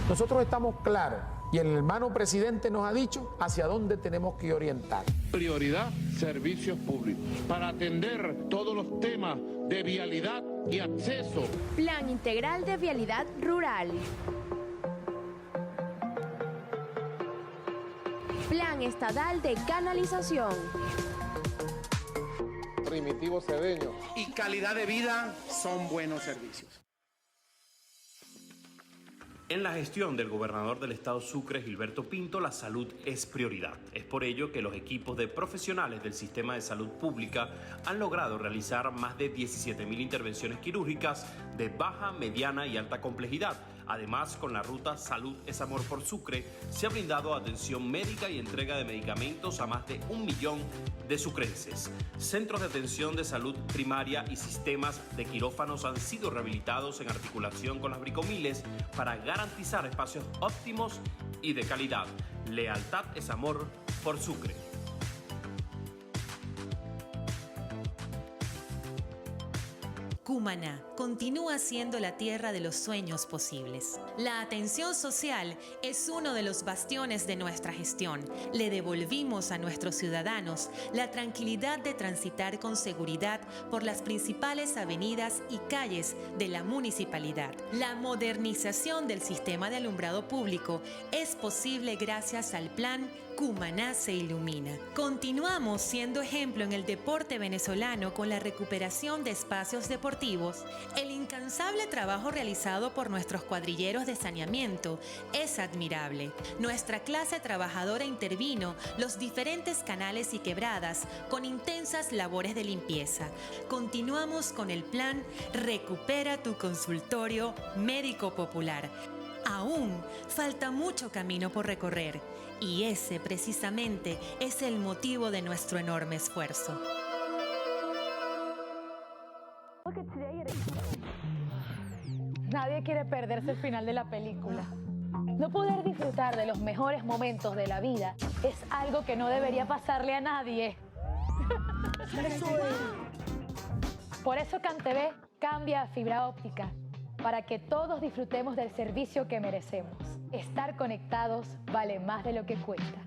Nosotros estamos claros y el hermano presidente nos ha dicho hacia dónde tenemos que orientar. Prioridad, servicios públicos, para atender todos los temas de vialidad y acceso. Plan Integral de Vialidad Rural. Plan Estadal de Canalización. Primitivo Cedeño. Y calidad de vida son buenos servicios. En la gestión del gobernador del estado Sucre, Gilberto Pinto, la salud es prioridad. Es por ello que los equipos de profesionales del sistema de salud pública han logrado realizar más de 17.000 intervenciones quirúrgicas de baja, mediana y alta complejidad. Además, con la ruta Salud es Amor por Sucre, se ha brindado atención médica y entrega de medicamentos a más de 1 millón de sucrenses. Centros de atención de salud primaria y sistemas de quirófanos han sido rehabilitados en articulación con las bricomiles para garantizar espacios óptimos y de calidad. Lealtad es amor por Sucre. Cumaná continúa siendo la tierra de los sueños posibles. La atención social es uno de los bastiones de nuestra gestión. Le devolvimos a nuestros ciudadanos la tranquilidad de transitar con seguridad por las principales avenidas y calles de la municipalidad. La modernización del sistema de alumbrado público es posible gracias al plan Cumaná se ilumina. Continuamos siendo ejemplo en el deporte venezolano con la recuperación de espacios deportivos. El incansable trabajo realizado por nuestros cuadrilleros de saneamiento es admirable. Nuestra clase trabajadora intervino los diferentes canales y quebradas con intensas labores de limpieza. Continuamos con el plan Recupera tu consultorio médico popular. Aún falta mucho camino por recorrer y ese precisamente es el motivo de nuestro enorme esfuerzo. Nadie quiere perderse el final de la película. No poder disfrutar de los mejores momentos de la vida es algo que no debería pasarle a nadie. Por eso CanTV cambia a fibra óptica, para que todos disfrutemos del servicio que merecemos. Estar conectados vale más de lo que cuesta.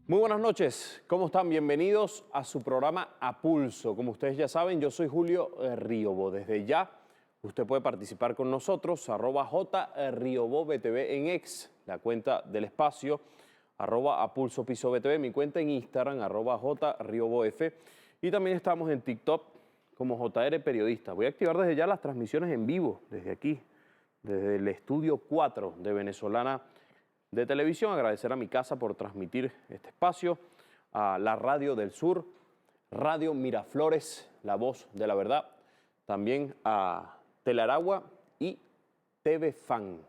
Muy buenas noches, ¿cómo están? Bienvenidos a su programa A Pulso. Como ustedes ya saben, yo soy Julio Ríobo. Desde ya, usted puede participar con nosotros, @JRiobobTV en X, la cuenta del espacio, @APulsoPisoBTV, mi cuenta en Instagram, @JRiobofF, y también estamos en TikTok como JR Periodista. Voy a activar desde ya las transmisiones en vivo, desde aquí, desde el estudio 4 de Venezolana de Televisión. Agradecer a mi casa por transmitir este espacio, a la Radio del Sur, Radio Miraflores, La Voz de la Verdad, también a Telaragua y TV Fan.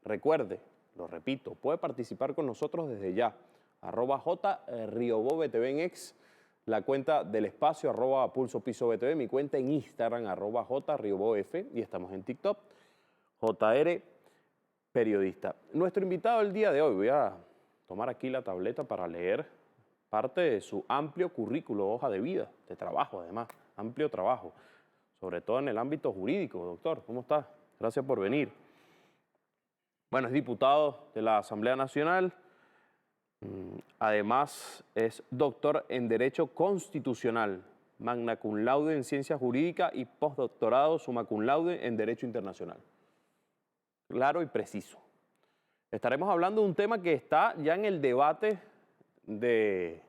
Recuerde, lo repito, puede participar con nosotros desde ya, @JRiobobTV en X, la cuenta del espacio, @APulsoPisoBTV, mi cuenta en Instagram, @JRiobobF, y estamos en TikTok, JR Periodista. Nuestro invitado el día de hoy, voy a tomar aquí la tableta para leer parte de su amplio currículo, hoja de vida, de trabajo además, amplio trabajo, sobre todo en el ámbito jurídico. Doctor, ¿cómo está? Gracias por venir. Bueno, es diputado de la Asamblea Nacional, además es doctor en Derecho Constitucional, magna cum laude en Ciencias Jurídicas y postdoctorado summa cum laude en Derecho Internacional. Claro y preciso. Estaremos hablando de un tema que está ya en el debate del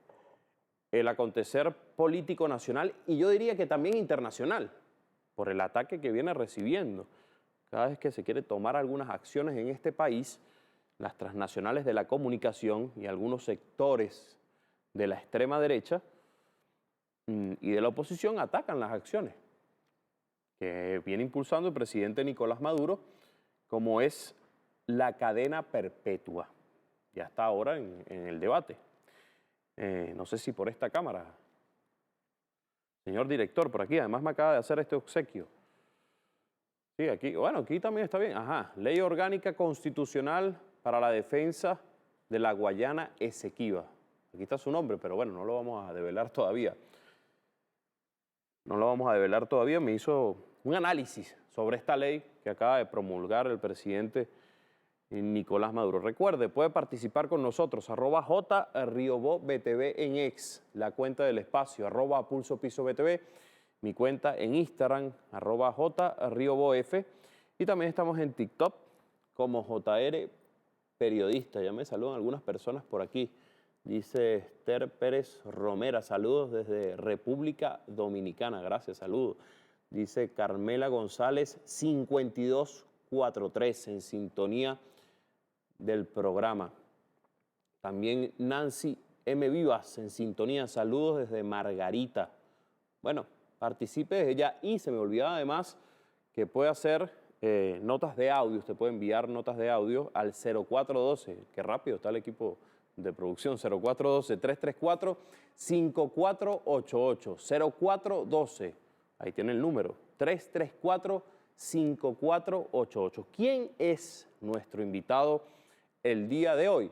acontecer político nacional y yo diría que también internacional, por el ataque que viene recibiendo. Cada vez que se quiere tomar algunas acciones en este país, las transnacionales de la comunicación y algunos sectores de la extrema derecha y de la oposición atacan las acciones que viene impulsando el presidente Nicolás Maduro, como es la cadena perpetua. Ya está ahora en el debate. no sé si por esta cámara. Señor director, por aquí, además me acaba de hacer este obsequio. Sí, aquí, bueno, aquí también está bien. Ajá, Ley Orgánica Constitucional para la Defensa de la Guayana Esequiba. Aquí está su nombre, pero bueno, no lo vamos a develar todavía. No lo vamos a develar todavía. Me hizo un análisis sobre esta ley que acaba de promulgar el presidente Nicolás Maduro. Recuerde, puede participar con nosotros, @JRiobobTV en X, la cuenta del espacio, @PulsoPisoBTV, mi cuenta en Instagram, @JRiobofF, y también estamos en TikTok como JR Periodista. Ya me saludan algunas personas por aquí. Dice Esther Pérez Romera, saludos desde República Dominicana, gracias, saludos. Dice Carmela González, 5243, en sintonía del programa. También Nancy M. Vivas, en sintonía, saludos desde Margarita. Bueno, participe desde ya, y se me olvidaba además que puede hacer notas de audio, usted puede enviar notas de audio al 0412, qué rápido está el equipo de producción, 0412-334-5488, 0412, ahí tiene el número, 334-5488. ¿Quién es nuestro invitado el día de hoy?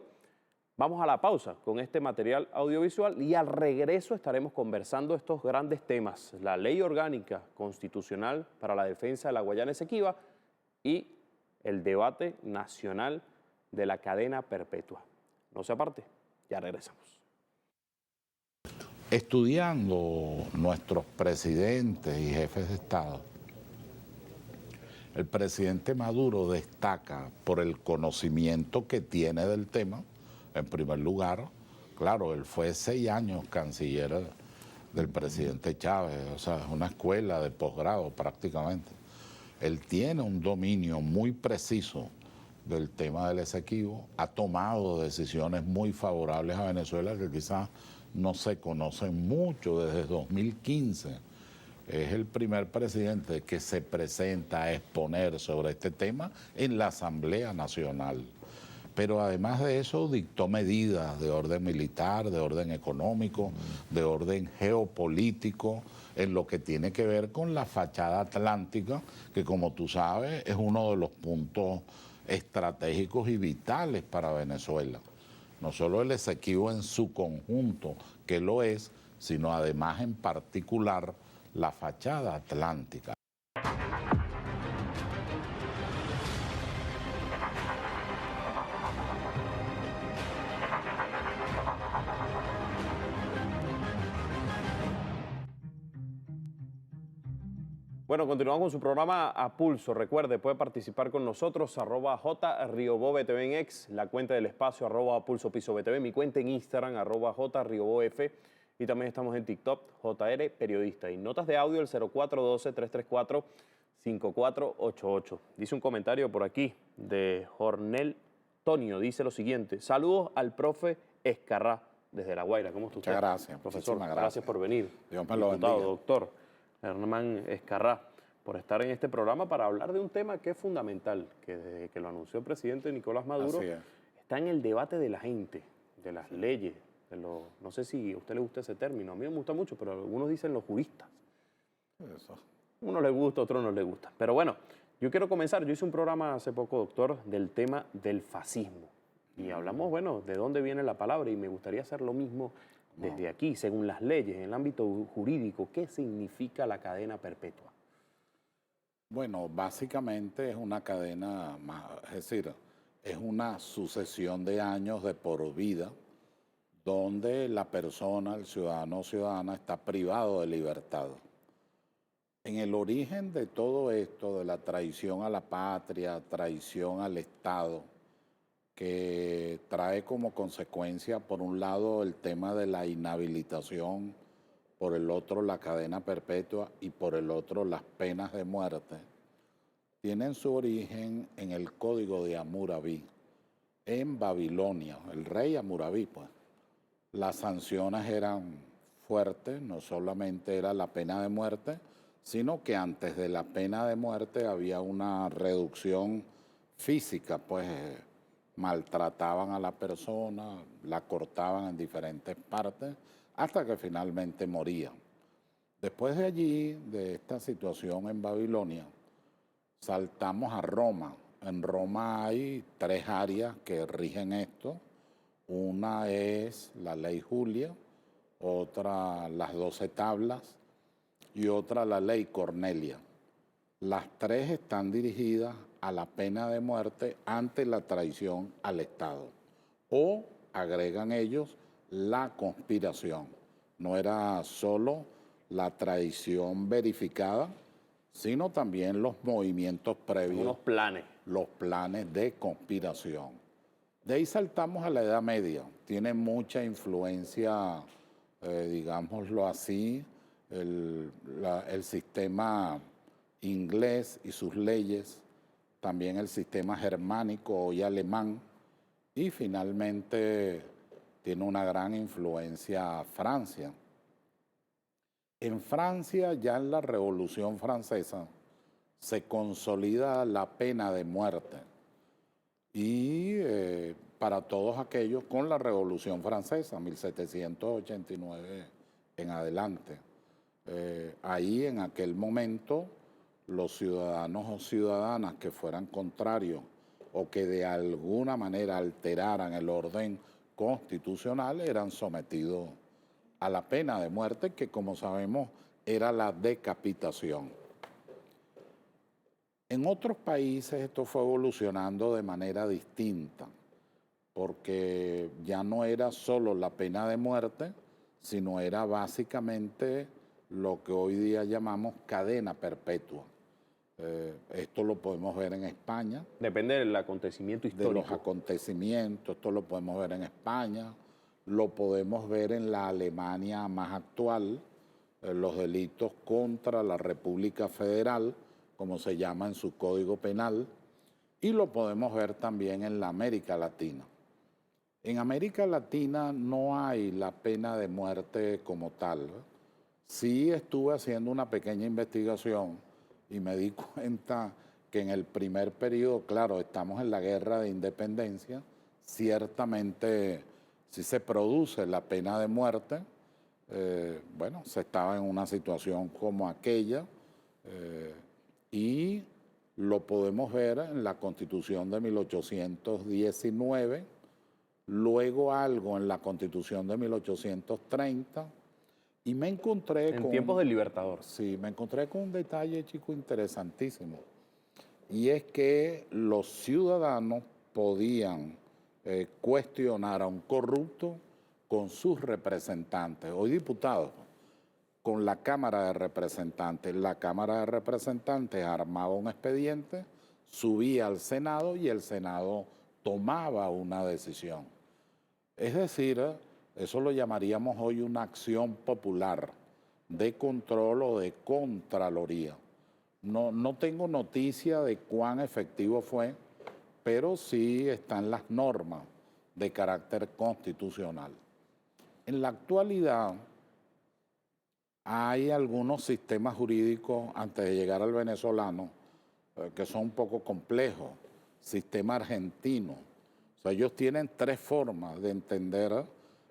Vamos a la pausa con este material audiovisual y al regreso estaremos conversando estos grandes temas, la Ley Orgánica Constitucional para la Defensa de la Guayana Esequiba y el debate nacional de la cadena perpetua. No se aparte, ya regresamos. Estudiando nuestros presidentes y jefes de Estado, el presidente Maduro destaca por el conocimiento que tiene del tema. En primer lugar, claro, él fue 6 años canciller del presidente Chávez, o sea, es una escuela de posgrado prácticamente. Él tiene un dominio muy preciso del tema del Esequibo, ha tomado decisiones muy favorables a Venezuela que quizás no se conocen mucho desde 2015. Es el primer presidente que se presenta a exponer sobre este tema en la Asamblea Nacional. Pero además de eso dictó medidas de orden militar, de orden económico, de orden geopolítico, en lo que tiene que ver con la fachada atlántica, que como tú sabes es uno de los puntos estratégicos y vitales para Venezuela. No solo el Esequibo en su conjunto, que lo es, sino además en particular la fachada atlántica. Bueno, continuamos con su programa A Pulso. Recuerde, puede participar con nosotros, @JRiobobTV en X, la cuenta del espacio, @PulsoPisoBTV, mi cuenta en Instagram, @JRiobofF, y también estamos en TikTok, JR Periodista. Y notas de audio, el 0412-334-5488. Dice un comentario por aquí de Jornel Tonio, dice lo siguiente: saludos al profe Escarrá, desde La Guaira. ¿Cómo está usted? Muchas gracias. Profesor, Muchísimas gracias por venir. Dios me lo Diputado, bendiga. doctor Hernán Escarrá, por estar en este programa para hablar de un tema que es fundamental, que desde que lo anunció el presidente Nicolás Maduro está en el debate de la gente, de las leyes, no sé si a usted le gusta ese término, a mí me gusta mucho, pero algunos dicen los juristas. Eso. Uno le gusta, otro no le gusta. Pero bueno, yo quiero comenzar. Yo hice un programa hace poco, doctor, del tema del fascismo. Y hablamos, bueno, de dónde viene la palabra, y me gustaría hacer lo mismo desde aquí, según las leyes, en el ámbito jurídico. ¿Qué significa la cadena perpetua? Bueno, básicamente es una cadena, es decir, es una sucesión de años de por vida donde la persona, el ciudadano o ciudadana, está privado de libertad. En el origen de todo esto, de la traición a la patria, traición al Estado, que trae como consecuencia, por un lado, el tema de la inhabilitación, por el otro, la cadena perpetua, y por el otro, las penas de muerte, tienen su origen en el Código de Hammurabi, en Babilonia, el rey Hammurabi, pues. Las sanciones eran fuertes, no solamente era la pena de muerte, sino que antes de la pena de muerte había una reducción física, pues, maltrataban a la persona, la cortaban en diferentes partes, hasta que finalmente morían. Después de allí, de esta situación en Babilonia, saltamos a Roma. En Roma hay 3 áreas que rigen esto. Una es la ley Julia, otra las 12 tablas y otra la ley Cornelia. Las 3 están dirigidas a la pena de muerte ante la traición al Estado. O agregan ellos la conspiración. No era solo la traición verificada, sino también los movimientos previos. Unos planes. Los planes de conspiración. De ahí saltamos a la Edad Media. Tiene mucha influencia, digámoslo así, el sistema inglés y sus leyes, también el sistema germánico y alemán, y finalmente tiene una gran influencia Francia. En Francia, ya en la Revolución Francesa, se consolida la pena de muerte. Y para todos aquellos con la Revolución Francesa, 1789 en adelante. Ahí en aquel momento los ciudadanos o ciudadanas que fueran contrarios o que de alguna manera alteraran el orden constitucional eran sometidos a la pena de muerte, que como sabemos era la decapitación. En otros países esto fue evolucionando de manera distinta, porque ya no era solo la pena de muerte, sino era básicamente lo que hoy día llamamos cadena perpetua. Esto lo podemos ver en España. Depende del acontecimiento histórico. De los acontecimientos, esto lo podemos ver en España, lo podemos ver en la Alemania más actual, los delitos contra la República Federal, como se llama en su Código Penal, y lo podemos ver también en la América Latina. En América Latina no hay la pena de muerte como tal. Sí estuve haciendo una pequeña investigación y me di cuenta que en el primer periodo, claro, estamos en la guerra de independencia, ciertamente si se produce la pena de muerte, bueno, se estaba en una situación como aquella, y lo podemos ver en la Constitución de 1819, luego algo en la Constitución de 1830, y me encontré en tiempos del Libertador. Sí, me encontré con un detalle, chico, interesantísimo, y es que los ciudadanos podían cuestionar a un corrupto con sus representantes, hoy diputados, con la Cámara de Representantes. La Cámara de Representantes armaba un expediente, subía al Senado y el Senado tomaba una decisión. Es decir, eso lo llamaríamos hoy una acción popular de control o de contraloría. No tengo noticia de cuán efectivo fue, pero sí están las normas de carácter constitucional. En la actualidad hay algunos sistemas jurídicos, antes de llegar al venezolano, que son un poco complejos. Sistema argentino. O sea, ellos tienen 3 formas de entender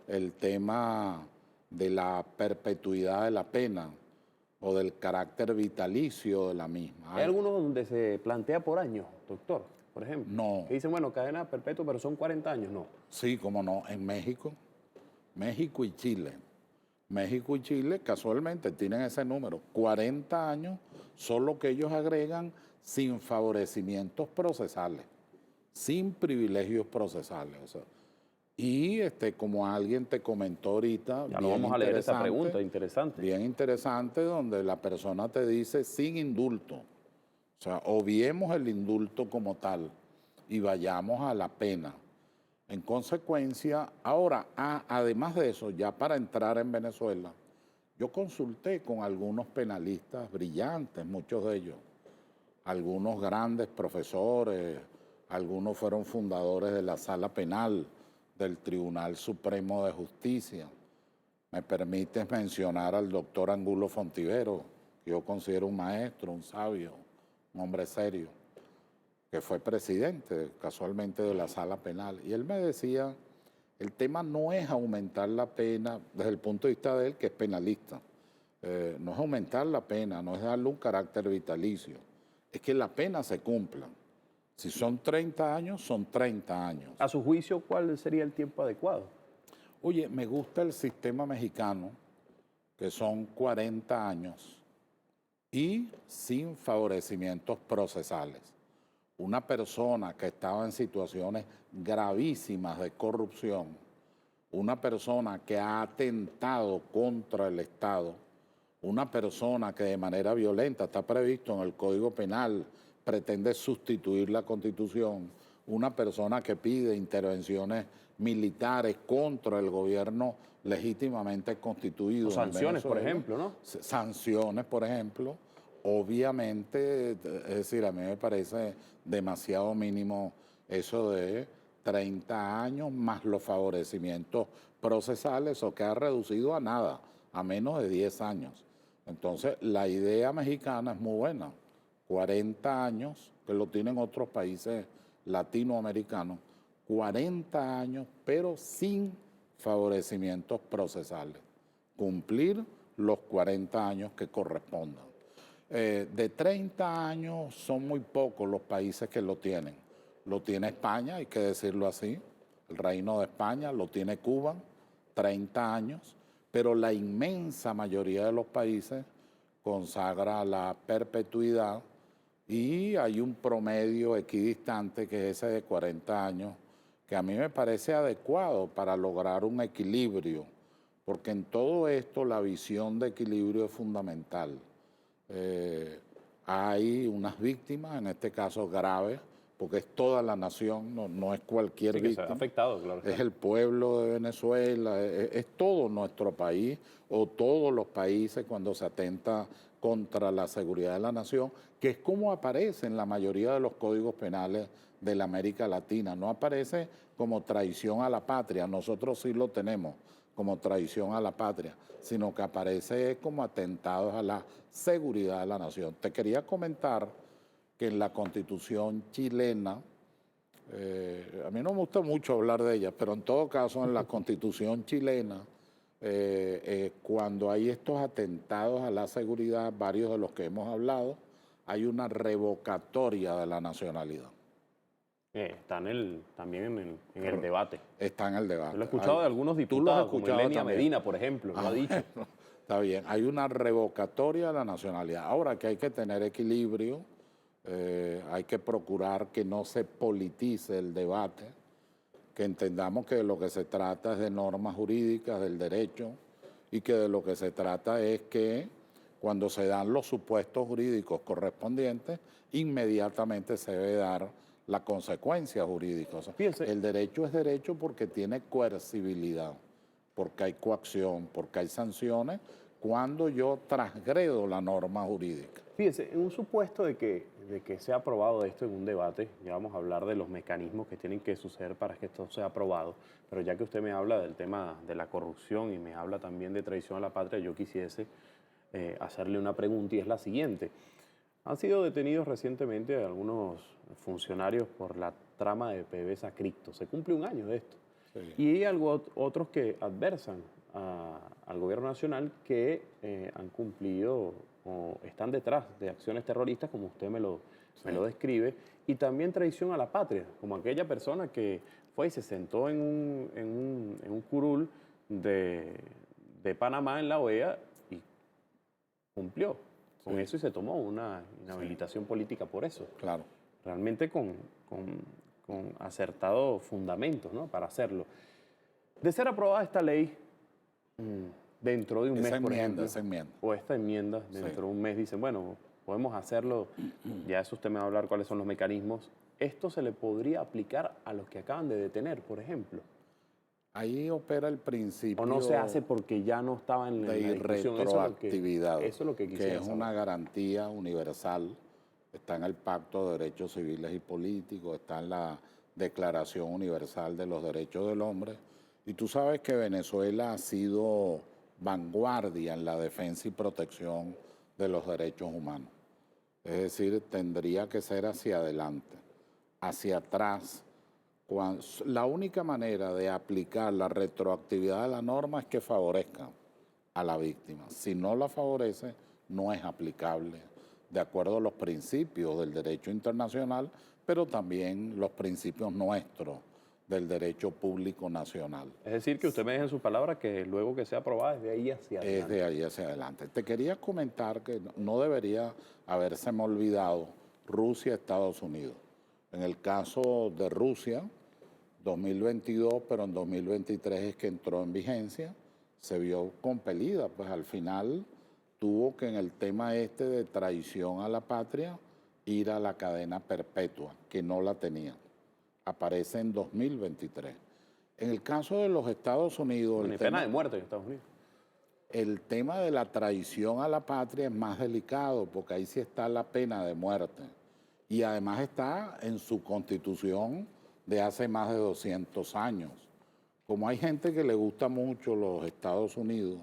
el tema de la perpetuidad de la pena o del carácter vitalicio de la misma. ¿Hay algunos donde se plantea por años, doctor, por ejemplo? No. Que dicen, bueno, cadena perpetua, pero son 40 años, ¿no? Sí, cómo no. En México y Chile. México y Chile casualmente tienen ese número, 40 años, solo que ellos agregan sin favorecimientos procesales, sin privilegios procesales. O sea, y como alguien te comentó ahorita, ya lo vamos a leer esa pregunta, interesante. Bien interesante, donde la persona te dice sin indulto. O sea, obviemos el indulto como tal y vayamos a la pena. En consecuencia, ahora, además de eso, ya para entrar en Venezuela, yo consulté con algunos penalistas brillantes, muchos de ellos, algunos grandes profesores, algunos fueron fundadores de la Sala Penal del Tribunal Supremo de Justicia. Me permites mencionar al doctor Angulo Fontivero, que yo considero un maestro, un sabio, un hombre serio. que fue presidente casualmente de la sala penal, y él me decía, el tema no es aumentar la pena desde el punto de vista de él, que es penalista, no es aumentar la pena, no es darle un carácter vitalicio, es que la pena se cumpla. Si son 30 años, son 30 años. A su juicio, ¿cuál sería el tiempo adecuado? Oye, me gusta el sistema mexicano, que son 40 años y sin favorecimientos procesales. Una persona que estaba en situaciones gravísimas de corrupción, una persona que ha atentado contra el Estado, una persona que de manera violenta, está previsto en el Código Penal, pretende sustituir la Constitución, una persona que pide intervenciones militares contra el gobierno legítimamente constituido. O sanciones, por ejemplo, ¿no? Sanciones, por ejemplo. Obviamente, es decir, a mí me parece demasiado mínimo eso de 30 años más los favorecimientos procesales, o que ha reducido a nada, a menos de 10 años. Entonces, la idea mexicana es muy buena. 40 años, que lo tienen otros países latinoamericanos, 40 años, pero sin favorecimientos procesales. Cumplir los 40 años que correspondan. De 30 años son muy pocos los países que lo tienen. Lo tiene España, hay que decirlo así, el Reino de España, lo tiene Cuba, 30 años, pero la inmensa mayoría de los países consagra la perpetuidad, y hay un promedio equidistante que es ese de 40 años, que a mí me parece adecuado para lograr un equilibrio, porque en todo esto la visión de equilibrio es fundamental. Hay unas víctimas, en este caso graves, porque es toda la nación, no es cualquier sí, que víctima. se ha afectado, claro. Es el pueblo de Venezuela, es todo nuestro país, o todos los países cuando se atenta contra la seguridad de la nación, que es como aparece en la mayoría de los códigos penales de la América Latina. No aparece como traición a la patria, nosotros sí lo tenemos como traición a la patria, sino que aparece como atentados a la seguridad de la nación. Te quería comentar que en la Constitución chilena, a mí no me gusta mucho hablar de ella, pero en todo caso en la Constitución chilena, cuando hay estos atentados a la seguridad, varios de los que hemos hablado, hay una revocatoria de la nacionalidad. Está también en el debate. Está en el debate. Yo lo he escuchado de algunos diputados, como Ilenia Medina, por ejemplo, lo ha dicho. Bueno, está bien, hay una revocatoria de la nacionalidad. Ahora que hay que tener equilibrio, hay que procurar que no se politice el debate, que entendamos que de lo que se trata es de normas jurídicas, del derecho, y que de lo que se trata es que cuando se dan los supuestos jurídicos correspondientes, inmediatamente se debe dar la consecuencia jurídica. O sea, el derecho es derecho porque tiene coercibilidad, porque hay coacción, porque hay sanciones cuando yo transgredo la norma jurídica. Fíjense, en un supuesto de que sea aprobado esto en un debate, ya vamos a hablar de los mecanismos que tienen que suceder para que esto sea aprobado, pero ya que usted me habla del tema de la corrupción y me habla también de traición a la patria, yo quisiese hacerle una pregunta, y es la siguiente. Han sido detenidos recientemente algunos funcionarios por la trama de PDVSA Cripto. Se cumple un año de esto. Sí. Y hay otros que adversan al gobierno nacional que han cumplido o están detrás de acciones terroristas, como usted me lo describe, y también traición a la patria, como aquella persona que fue y se sentó en un curul de Panamá en la OEA y cumplió con eso y se tomó una inhabilitación política por eso. Claro. Realmente con acertado fundamento, ¿no?, para hacerlo. De ser aprobada esta ley dentro de un mes, por ejemplo, o esta enmienda dentro de un mes, dicen, bueno, podemos hacerlo, ya eso usted me va a hablar cuáles son los mecanismos. ¿Esto se le podría aplicar a los que acaban de detener, por ejemplo? Ahí opera el principio. ¿O no se hace porque ya no estaba en la discusión? Retroactividad, eso es lo que que es una garantía universal. Está en el Pacto de Derechos Civiles y Políticos, está en la Declaración Universal de los Derechos del Hombre. Y tú sabes que Venezuela ha sido vanguardia en la defensa y protección de los derechos humanos. Es decir, tendría que ser hacia adelante. hacia atrás, la única manera de aplicar la retroactividad de la norma es que favorezca a la víctima. Si no la favorece, no es aplicable de acuerdo a los principios del derecho internacional, pero también los principios nuestros del derecho público nacional. Es decir, que usted me deja en sus palabras que luego que sea aprobada es de ahí hacia adelante. Es de ahí hacia adelante. Te quería comentar que no debería habérseme olvidado Rusia, Estados Unidos. En el caso de Rusia, 2022, pero en 2023 es que entró en vigencia, se vio compelida, pues al final tuvo que en el tema este de traición a la patria ir a la cadena perpetua, que no la tenía. Aparece en 2023. En el caso de los Estados Unidos... Ni pena de muerte en Estados Unidos. El tema de la traición a la patria es más delicado porque ahí sí está la pena de muerte. Y además está en su constitución de hace más de 200 años. Como hay gente que le gusta mucho los Estados Unidos,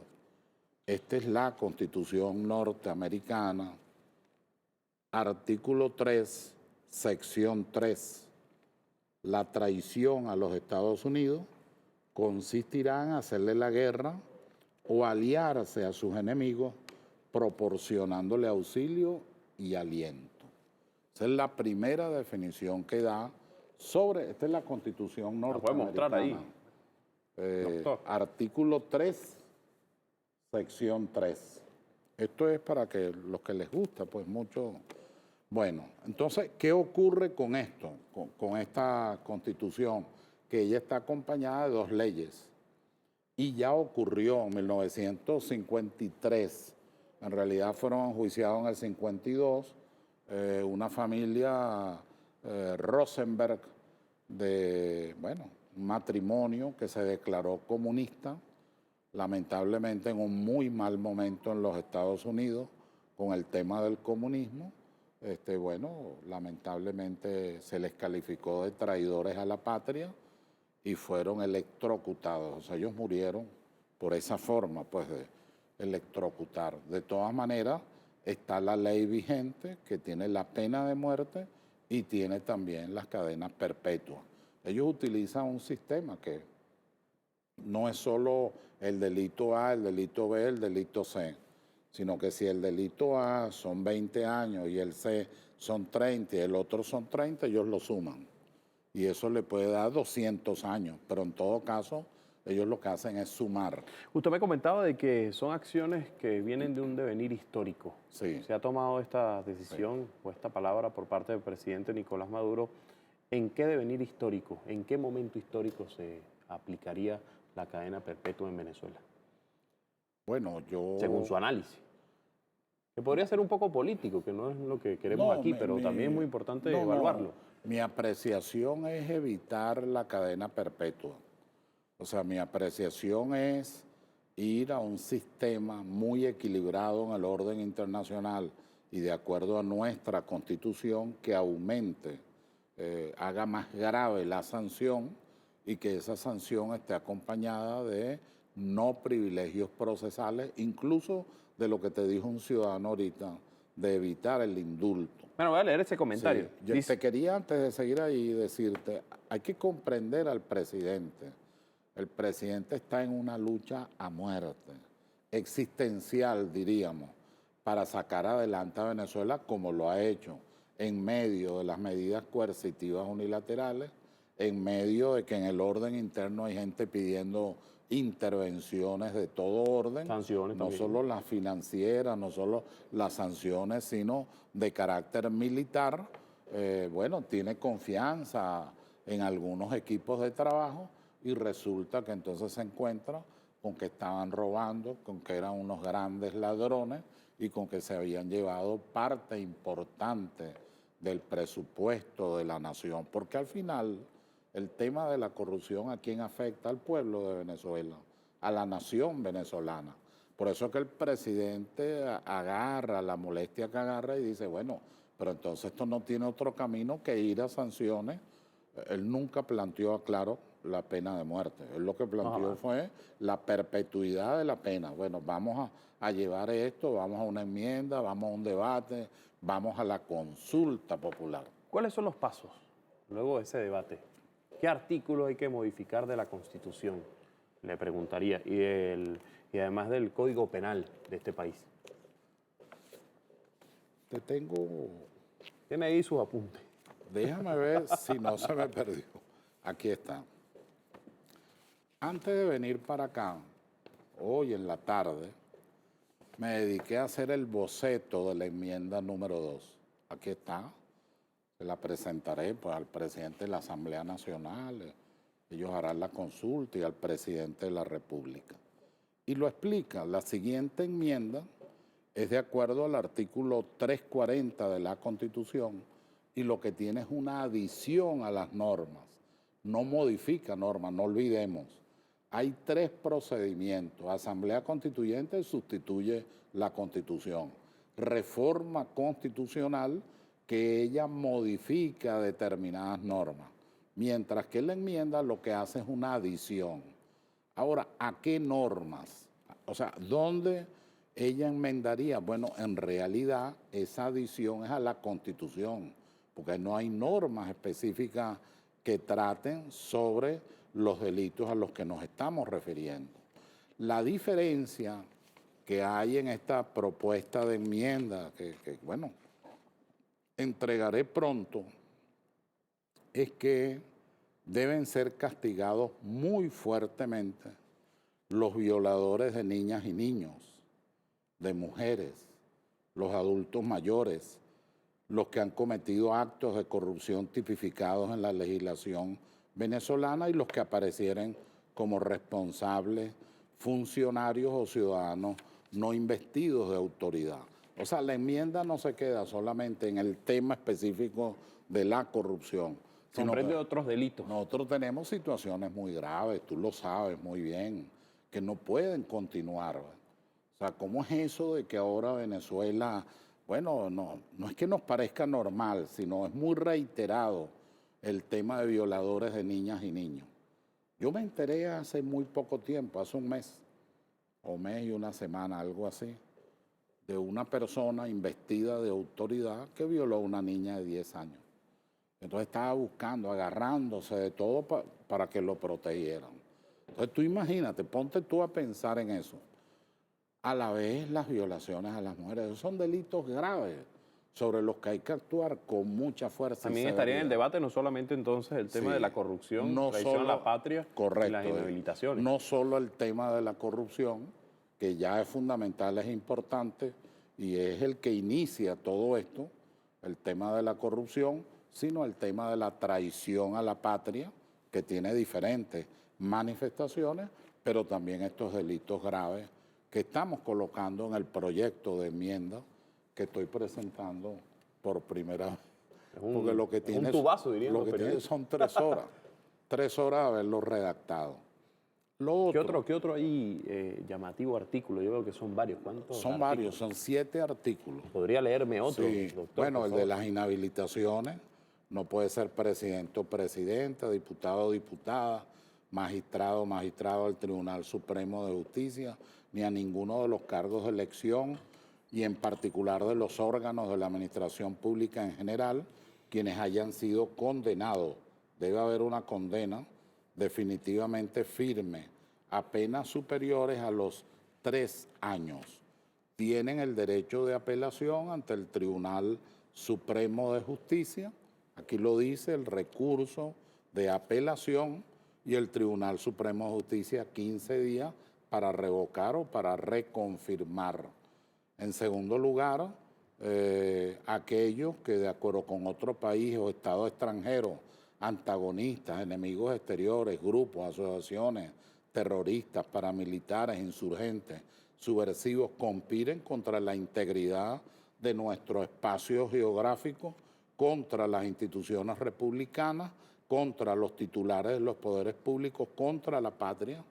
esta es la Constitución norteamericana, artículo 3, sección 3. La traición a los Estados Unidos consistirá en hacerle la guerra o aliarse a sus enemigos proporcionándole auxilio y aliento. Esa es la primera definición que da sobre, esta es la Constitución norteamericana. ¿La puede mostrar ahí? Artículo 3, sección 3. Esto es para que los que les gusta, pues mucho... Bueno, entonces, ¿qué ocurre con esto, con esta Constitución? Que ella está acompañada de dos leyes. Y ya ocurrió en 1953. En realidad fueron enjuiciados en el 52 una familia Rosenberg de, bueno, un matrimonio que se declaró comunista, lamentablemente en un muy mal momento en los Estados Unidos con el tema del comunismo. Bueno, lamentablemente se les calificó de traidores a la patria y fueron electrocutados. O sea, ellos murieron por esa forma, pues, de electrocutar. De todas maneras, está la ley vigente que tiene la pena de muerte y tiene también las cadenas perpetuas. Ellos utilizan un sistema que no es solo el delito A, el delito B, el delito C, sino que si el delito A son 20 años y el C son 30 y el otro son 30, ellos lo suman. Y eso le puede dar 200 años, pero en todo caso, ellos lo que hacen es sumar. Usted me comentaba de que son acciones que vienen de un devenir histórico. Sí. Se ha tomado esta decisión o esta palabra por parte del presidente Nicolás Maduro. ¿En qué devenir histórico, en qué momento histórico se aplicaría la cadena perpetua en Venezuela? Bueno, yo... Según su análisis. Que podría ser un poco político, que no es lo que queremos aquí, pero también es muy importante evaluarlo. Mi apreciación es evitar la cadena perpetua. O sea, mi apreciación es ir a un sistema muy equilibrado en el orden internacional y de acuerdo a nuestra Constitución que aumente, haga más grave la sanción y que esa sanción esté acompañada de no privilegios procesales, incluso de lo que te dijo un ciudadano ahorita, de evitar el indulto. Bueno, voy a leer ese comentario. Sí, yo te quería, antes de seguir ahí, decirte, hay que comprender al presidente. El presidente está en una lucha a muerte, existencial, diríamos, para sacar adelante a Venezuela como lo ha hecho, en medio de las medidas coercitivas unilaterales, en medio de que en el orden interno hay gente pidiendo intervenciones de todo orden, sanciones no también. solo las financieras, no solo las sanciones, sino de carácter militar. Bueno, tiene confianza en algunos equipos de trabajo y resulta que entonces se encuentra con que estaban robando, con que eran unos grandes ladrones y con que se habían llevado parte importante del presupuesto de la nación, porque al final el tema de la corrupción a quién afecta, al pueblo de Venezuela, a la nación venezolana. Por eso es que el presidente agarra la molestia que agarra y dice, bueno, pero entonces esto no tiene otro camino que ir a sanciones. Él nunca planteó, claro, la pena de muerte. Él lo que planteó fue la perpetuidad de la pena. Bueno, vamos a llevar esto, vamos a una enmienda, vamos a un debate, vamos a la consulta popular. ¿Cuáles son los pasos luego de ese debate, ¿qué artículos hay que modificar de la Constitución? Le preguntaría, y además del Código Penal de este país. Te tengo... Tiene ahí sus apuntes. Déjame ver si no se me perdió. Aquí está. Antes de venir para acá, hoy en la tarde, me dediqué a hacer el boceto de la enmienda número 2. Aquí está. Se la presentaré pues, al presidente de la Asamblea Nacional. Ellos harán la consulta y al presidente de la República. Y lo explica. La siguiente enmienda es de acuerdo al artículo 340 de la Constitución y lo que tiene es una adición a las normas. No modifica normas, no olvidemos. Hay 3 procedimientos. Asamblea Constituyente sustituye la Constitución. Reforma constitucional que ella modifica determinadas normas. Mientras que la enmienda lo que hace es una adición. Ahora, ¿a qué normas? O sea, ¿dónde ella enmendaría? Bueno, en realidad esa adición es a la Constitución, porque no hay normas específicas que traten sobre los delitos a los que nos estamos refiriendo. La diferencia que hay en esta propuesta de enmienda, que bueno, entregaré pronto, es que deben ser castigados muy fuertemente los violadores de niñas y niños, de mujeres, los adultos mayores, los que han cometido actos de corrupción tipificados en la legislación venezolana y los que aparecieren como responsables, funcionarios o ciudadanos no investidos de autoridad. O sea, la enmienda no se queda solamente en el tema específico de la corrupción. Comprende otros delitos. Nosotros tenemos situaciones muy graves, tú lo sabes muy bien, que no pueden continuar. O sea, ¿cómo es eso de que ahora Venezuela, bueno, no es que nos parezca normal, sino es muy reiterado el tema de violadores de niñas y niños? Yo me enteré hace muy poco tiempo, hace un mes, o mes y una semana, algo así, de una persona investida de autoridad que violó a una niña de 10 años. Entonces estaba buscando, agarrándose de todo para que lo protegieran. Entonces tú imagínate, ponte tú a pensar en eso. A la vez las violaciones a las mujeres, esos son delitos graves sobre los que hay que actuar con mucha fuerza. También estaría en el debate no solamente entonces el tema de la corrupción, traición a la patria y las inhabilitaciones. No solo el tema de la corrupción, que ya es fundamental, es importante y es el que inicia todo esto, el tema de la corrupción, sino el tema de la traición a la patria, que tiene diferentes manifestaciones, pero también estos delitos graves que estamos colocando en el proyecto de enmienda que estoy presentando por primera vez. Porque lo que tiene, un tubazo, dirían lo que tiene son 3 horas. 3 horas de haberlo redactado. Lo otro, ¿Qué otro ahí llamativo artículo? Yo veo que son varios. ¿Cuántos? Son varios, son 7 artículos. ¿Podría leerme otro, sí. Doctor? Bueno, el de las inhabilitaciones. No puede ser presidente o presidenta, diputado o diputada, magistrado o magistrado del Tribunal Supremo de Justicia, ni a ninguno de los cargos de elección y en particular de los órganos de la administración pública en general, quienes hayan sido condenados. Debe haber una condena definitivamente firme a penas superiores a los 3 años. Tienen el derecho de apelación ante el Tribunal Supremo de Justicia. Aquí lo dice, el recurso de apelación, y el Tribunal Supremo de Justicia 15 días para revocar o para reconfirmar. En segundo lugar, aquellos que de acuerdo con otro país o Estado extranjero, antagonistas, enemigos exteriores, grupos, asociaciones, terroristas, paramilitares, insurgentes, subversivos, conspiren contra la integridad de nuestro espacio geográfico, contra las instituciones republicanas, contra los titulares de los poderes públicos, contra la patria,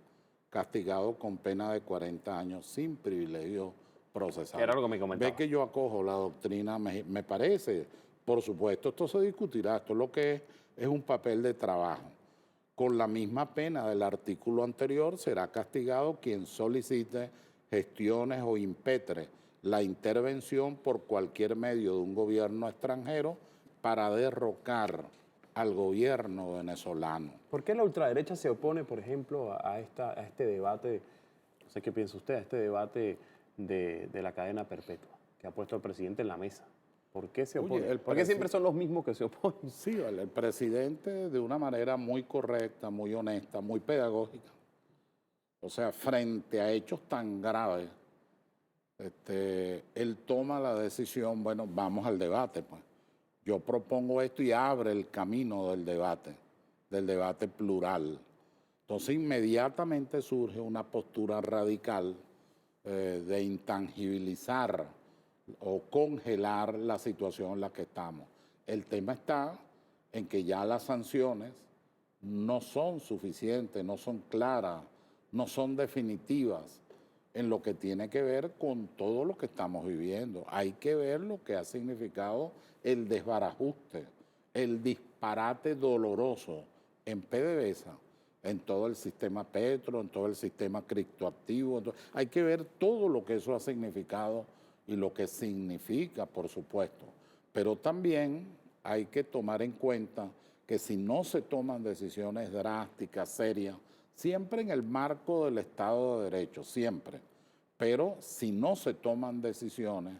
castigado con pena de 40 años sin privilegio procesal. Era lo que me comentaba. Ve que yo acojo la doctrina, me parece, por supuesto, esto se discutirá, esto lo que es un papel de trabajo. Con la misma pena del artículo anterior será castigado quien solicite gestiones o impetre la intervención por cualquier medio de un gobierno extranjero para derrocar al gobierno venezolano. ¿Por qué la ultraderecha se opone, por ejemplo, a este debate, no sé qué piensa usted, a este debate de la cadena perpetua que ha puesto el presidente en la mesa? ¿Por qué se opone? ¿Por qué siempre son los mismos que se oponen? Sí, vale, el presidente de una manera muy correcta, muy honesta, muy pedagógica, o sea, frente a hechos tan graves, él toma la decisión, bueno, vamos al debate, pues. Yo propongo esto y abre el camino del debate plural. Entonces inmediatamente surge una postura radical de intangibilizar o congelar la situación en la que estamos. El tema está en que ya las sanciones no son suficientes, no son claras, no son definitivas en lo que tiene que ver con todo lo que estamos viviendo. Hay que ver lo que ha significado el desbarajuste, el disparate doloroso en PDVSA, en todo el sistema Petro, en todo el sistema criptoactivo. Hay que ver todo lo que eso ha significado y lo que significa, por supuesto. Pero también hay que tomar en cuenta que si no se toman decisiones drásticas, serias, siempre en el marco del Estado de Derecho, siempre. Pero si no se toman decisiones,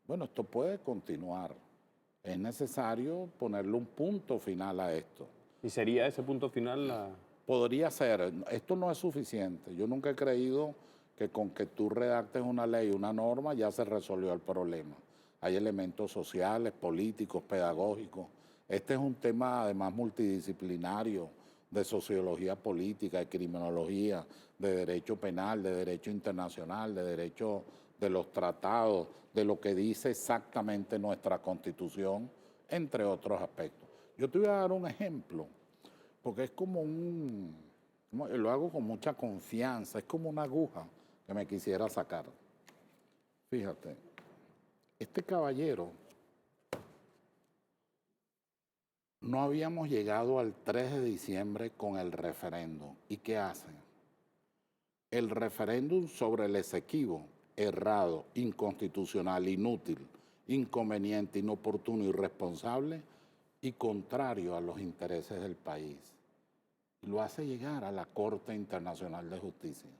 bueno, esto puede continuar. Es necesario ponerle un punto final a esto. ¿Y sería ese punto final Podría ser. Esto no es suficiente. Yo nunca he creído que con que tú redactes una ley, una norma, ya se resolvió el problema. Hay elementos sociales, políticos, pedagógicos. Este es un tema además multidisciplinario, de sociología política, de criminología, de derecho penal, de derecho internacional, de derecho de los tratados, de lo que dice exactamente nuestra Constitución, entre otros aspectos. Yo te voy a dar un ejemplo, porque es como lo hago con mucha confianza, es como una aguja que me quisiera sacar. Fíjate, este caballero, no habíamos llegado al 3 de diciembre con el referéndum. ¿Y qué hacen? El referéndum sobre el Esequibo, errado, inconstitucional, inútil, inconveniente, inoportuno, irresponsable y contrario a los intereses del país. Y lo hace llegar a la Corte Internacional de Justicia.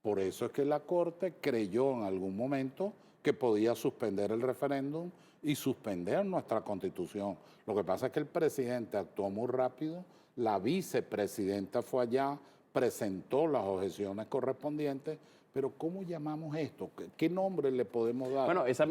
Por eso es que la Corte creyó en algún momento que podía suspender el referéndum y suspender nuestra Constitución. Lo que pasa es que el presidente actuó muy rápido, la vicepresidenta fue allá, presentó las objeciones correspondientes, pero ¿cómo llamamos esto? ¿Qué nombre le podemos dar? Bueno, esa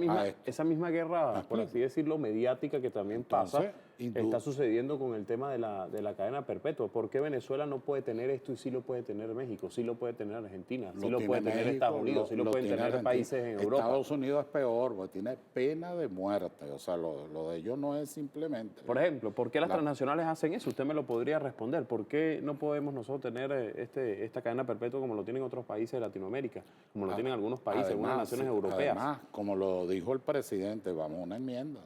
misma guerra, por así decirlo, mediática que también pasa, está sucediendo con el tema de la cadena perpetua. ¿Por qué Venezuela no puede tener esto y sí lo puede tener México, sí lo puede tener Argentina, sí lo puede tener Estados Unidos, sí lo pueden tener países en Europa? Estados Unidos es peor, porque tiene pena de muerte. O sea, lo de ellos no es simplemente... Por ejemplo, ¿por qué las transnacionales hacen eso? Usted me lo podría responder. ¿Por qué no podemos nosotros tener esta cadena perpetua como lo tienen otros países de Latinoamérica? Como lo tienen algunos países, algunas naciones europeas. Además, como lo dijo el presidente, vamos a una enmienda.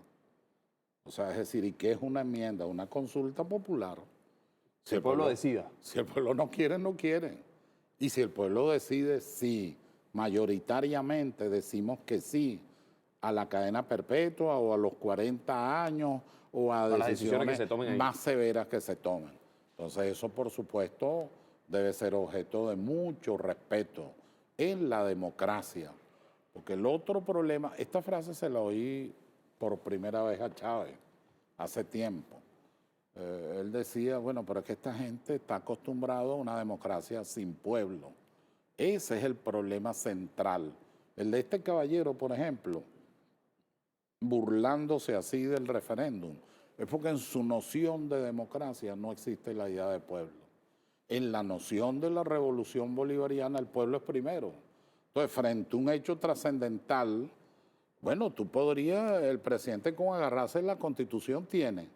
O sea, es decir, ¿y qué es una enmienda? Una consulta popular. Si el pueblo decida. Si el pueblo no quiere, no quiere. Y si el pueblo decide, sí. Mayoritariamente decimos que sí a la cadena perpetua o a los 40 años o a decisiones que se tomen más severas que se tomen. Entonces, eso, por supuesto, debe ser objeto de mucho respeto en la democracia. Porque el otro problema, esta frase se la oí por primera vez a Chávez hace tiempo. Él decía, bueno, pero es que esta gente está acostumbrada a una democracia sin pueblo. Ese es el problema central. El de este caballero, por ejemplo, burlándose así del referéndum, es porque en su noción de democracia no existe la idea de pueblo. En la noción de la revolución bolivariana, el pueblo es primero. Entonces, frente a un hecho trascendental, bueno, el presidente con agarrarse la Constitución tiene.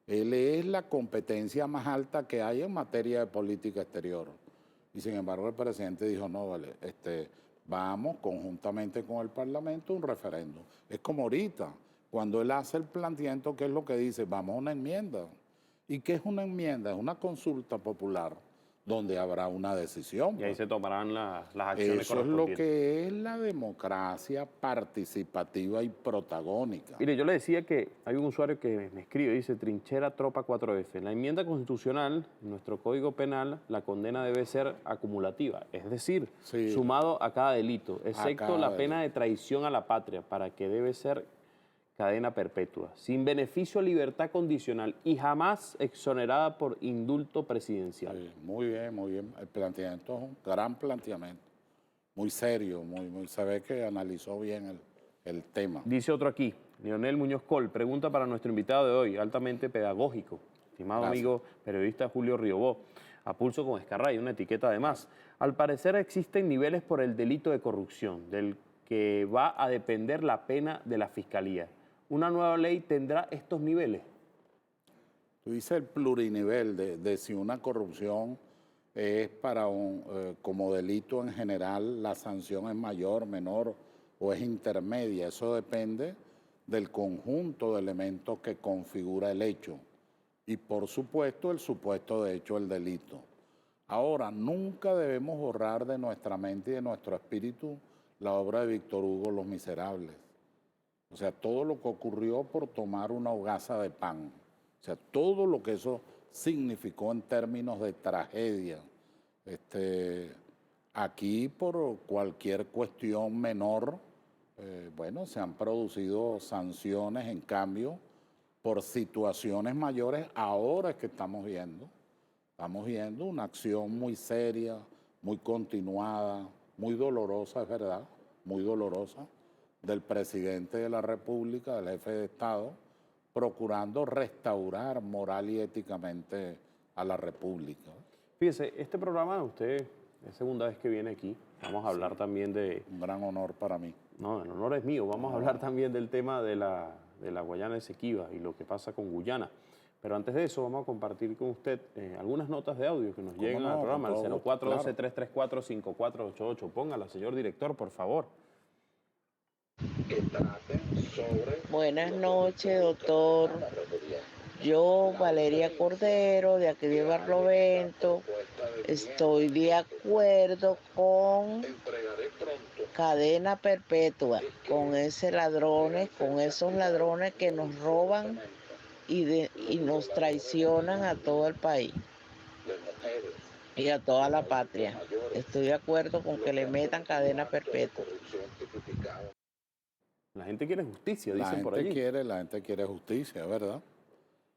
Él es la competencia más alta que hay en materia de política exterior. Y sin embargo, el presidente dijo, no, vale, vamos conjuntamente con el Parlamento a un referéndum. Es como ahorita, cuando él hace el planteamiento, ¿qué es lo que dice? Vamos a una enmienda. ¿Y qué es una enmienda? Es una consulta popular donde habrá una decisión. Y ahí se tomarán las acciones Eso es lo correspondientes. que es la democracia participativa y protagónica. Mire, yo le decía que hay un usuario que me escribe, dice Trinchera Tropa 4F. En la enmienda constitucional, en nuestro Código Penal, la condena debe ser acumulativa, es decir, Sí. sumado a cada delito, excepto cada la pena de traición a la patria, para que debe ser cadena perpetua, sin beneficio a libertad condicional y jamás exonerada por indulto presidencial. Sí, muy bien, muy bien. El planteamiento es un gran planteamiento, muy serio, se ve que analizó bien el tema. Dice otro aquí, Leonel Muñoz Col, pregunta para nuestro invitado de hoy, altamente pedagógico, estimado Gracias. amigo periodista Julio Riobó, a pulso con Ezcarray, una etiqueta además. Al parecer existen niveles por el delito de corrupción, del que va a depender la pena de la Fiscalía. ¿Una nueva ley tendrá estos niveles? Tú dices el plurinivel de si una corrupción es para como delito en general, la sanción es mayor, menor o es intermedia. Eso depende del conjunto de elementos que configura el hecho y, por supuesto, el supuesto de hecho del delito. Ahora, nunca debemos borrar de nuestra mente y de nuestro espíritu la obra de Víctor Hugo, Los Miserables. O sea, todo lo que ocurrió por tomar una hogaza de pan. O sea, todo lo que eso significó en términos de tragedia. Aquí, por cualquier cuestión menor, bueno, se han producido sanciones, en cambio, por situaciones mayores, ahora es que estamos viendo una acción muy seria, muy continuada, muy dolorosa, es verdad, muy dolorosa, del presidente de la República, del jefe de Estado, procurando restaurar moral y éticamente a la República. Fíjese, este programa, usted es segunda vez que viene aquí, vamos a hablar también de... Un gran honor para mí. No, el honor es mío, vamos a hablar también del tema de la Guayana Esequiba y lo que pasa con Guyana. Pero antes de eso vamos a compartir con usted algunas notas de audio que nos llegan al programa, al 0412-334-5488. Póngala, señor director, por favor. Buenas noches, doctor. Yo, Valeria Cordero, de aquí de Barlovento, estoy de acuerdo con cadena perpetua, con esos ladrones que nos roban y nos traicionan a todo el país y a toda la patria. Estoy de acuerdo con que le metan cadena perpetua. La gente quiere justicia, dicen por allí. La gente quiere justicia, es verdad.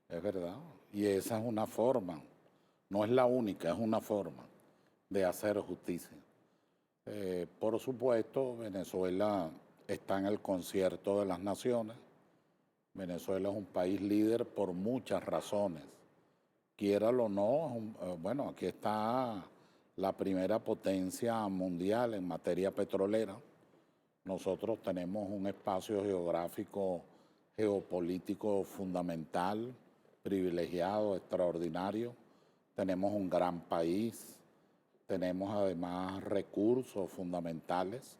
Es verdad. Y esa es una forma, no es la única, es una forma de hacer justicia. Por supuesto, Venezuela está en el concierto de las naciones. Venezuela es un país líder por muchas razones. Quiéralo o no, bueno, aquí está la primera potencia mundial en materia petrolera. Nosotros tenemos un espacio geográfico, geopolítico fundamental, privilegiado, extraordinario. Tenemos un gran país, tenemos además recursos fundamentales,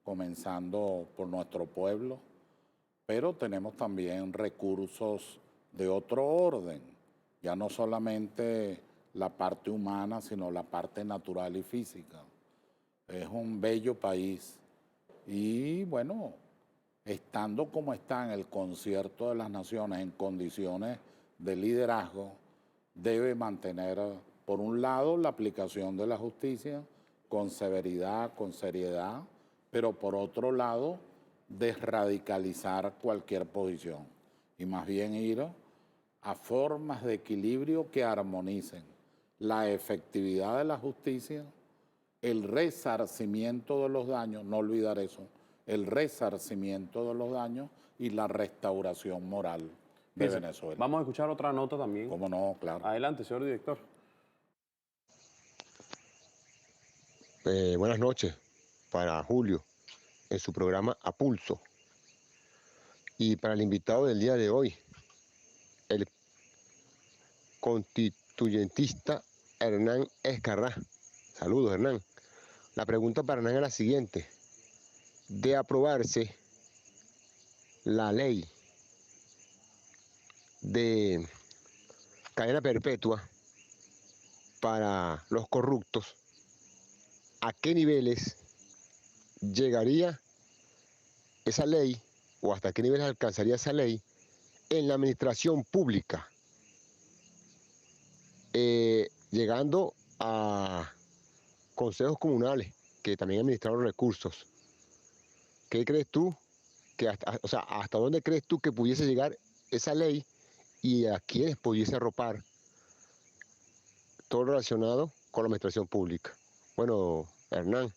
comenzando por nuestro pueblo, pero tenemos también recursos de otro orden, ya no solamente la parte humana, sino la parte natural y física. Es un bello país. Y bueno, estando como está en el concierto de las naciones, en condiciones de liderazgo, debe mantener, por un lado, la aplicación de la justicia con severidad, con seriedad, pero por otro lado, desradicalizar cualquier posición y más bien ir a formas de equilibrio que armonicen la efectividad de la justicia, el resarcimiento de los daños, no olvidar eso, el resarcimiento de los daños y la restauración moral de Venezuela. Vamos a escuchar otra nota también. ¿Cómo no? Claro. Adelante, señor director. Buenas noches para Julio en su programa A Pulso. Y para el invitado del día de hoy, el constituyentista Hernán Ezcarrá. Saludos, Hernán. La pregunta para Hernán es la siguiente. De aprobarse la ley de cadena perpetua, para los corruptos, ¿a qué niveles llegaría esa ley o hasta qué niveles alcanzaría esa ley en la administración pública? Llegando a consejos comunales que también administran los recursos. ¿Qué crees tú? ¿Hasta dónde crees tú que pudiese llegar esa ley y a quiénes pudiese arropar todo lo relacionado con la administración pública? Bueno, Hernán,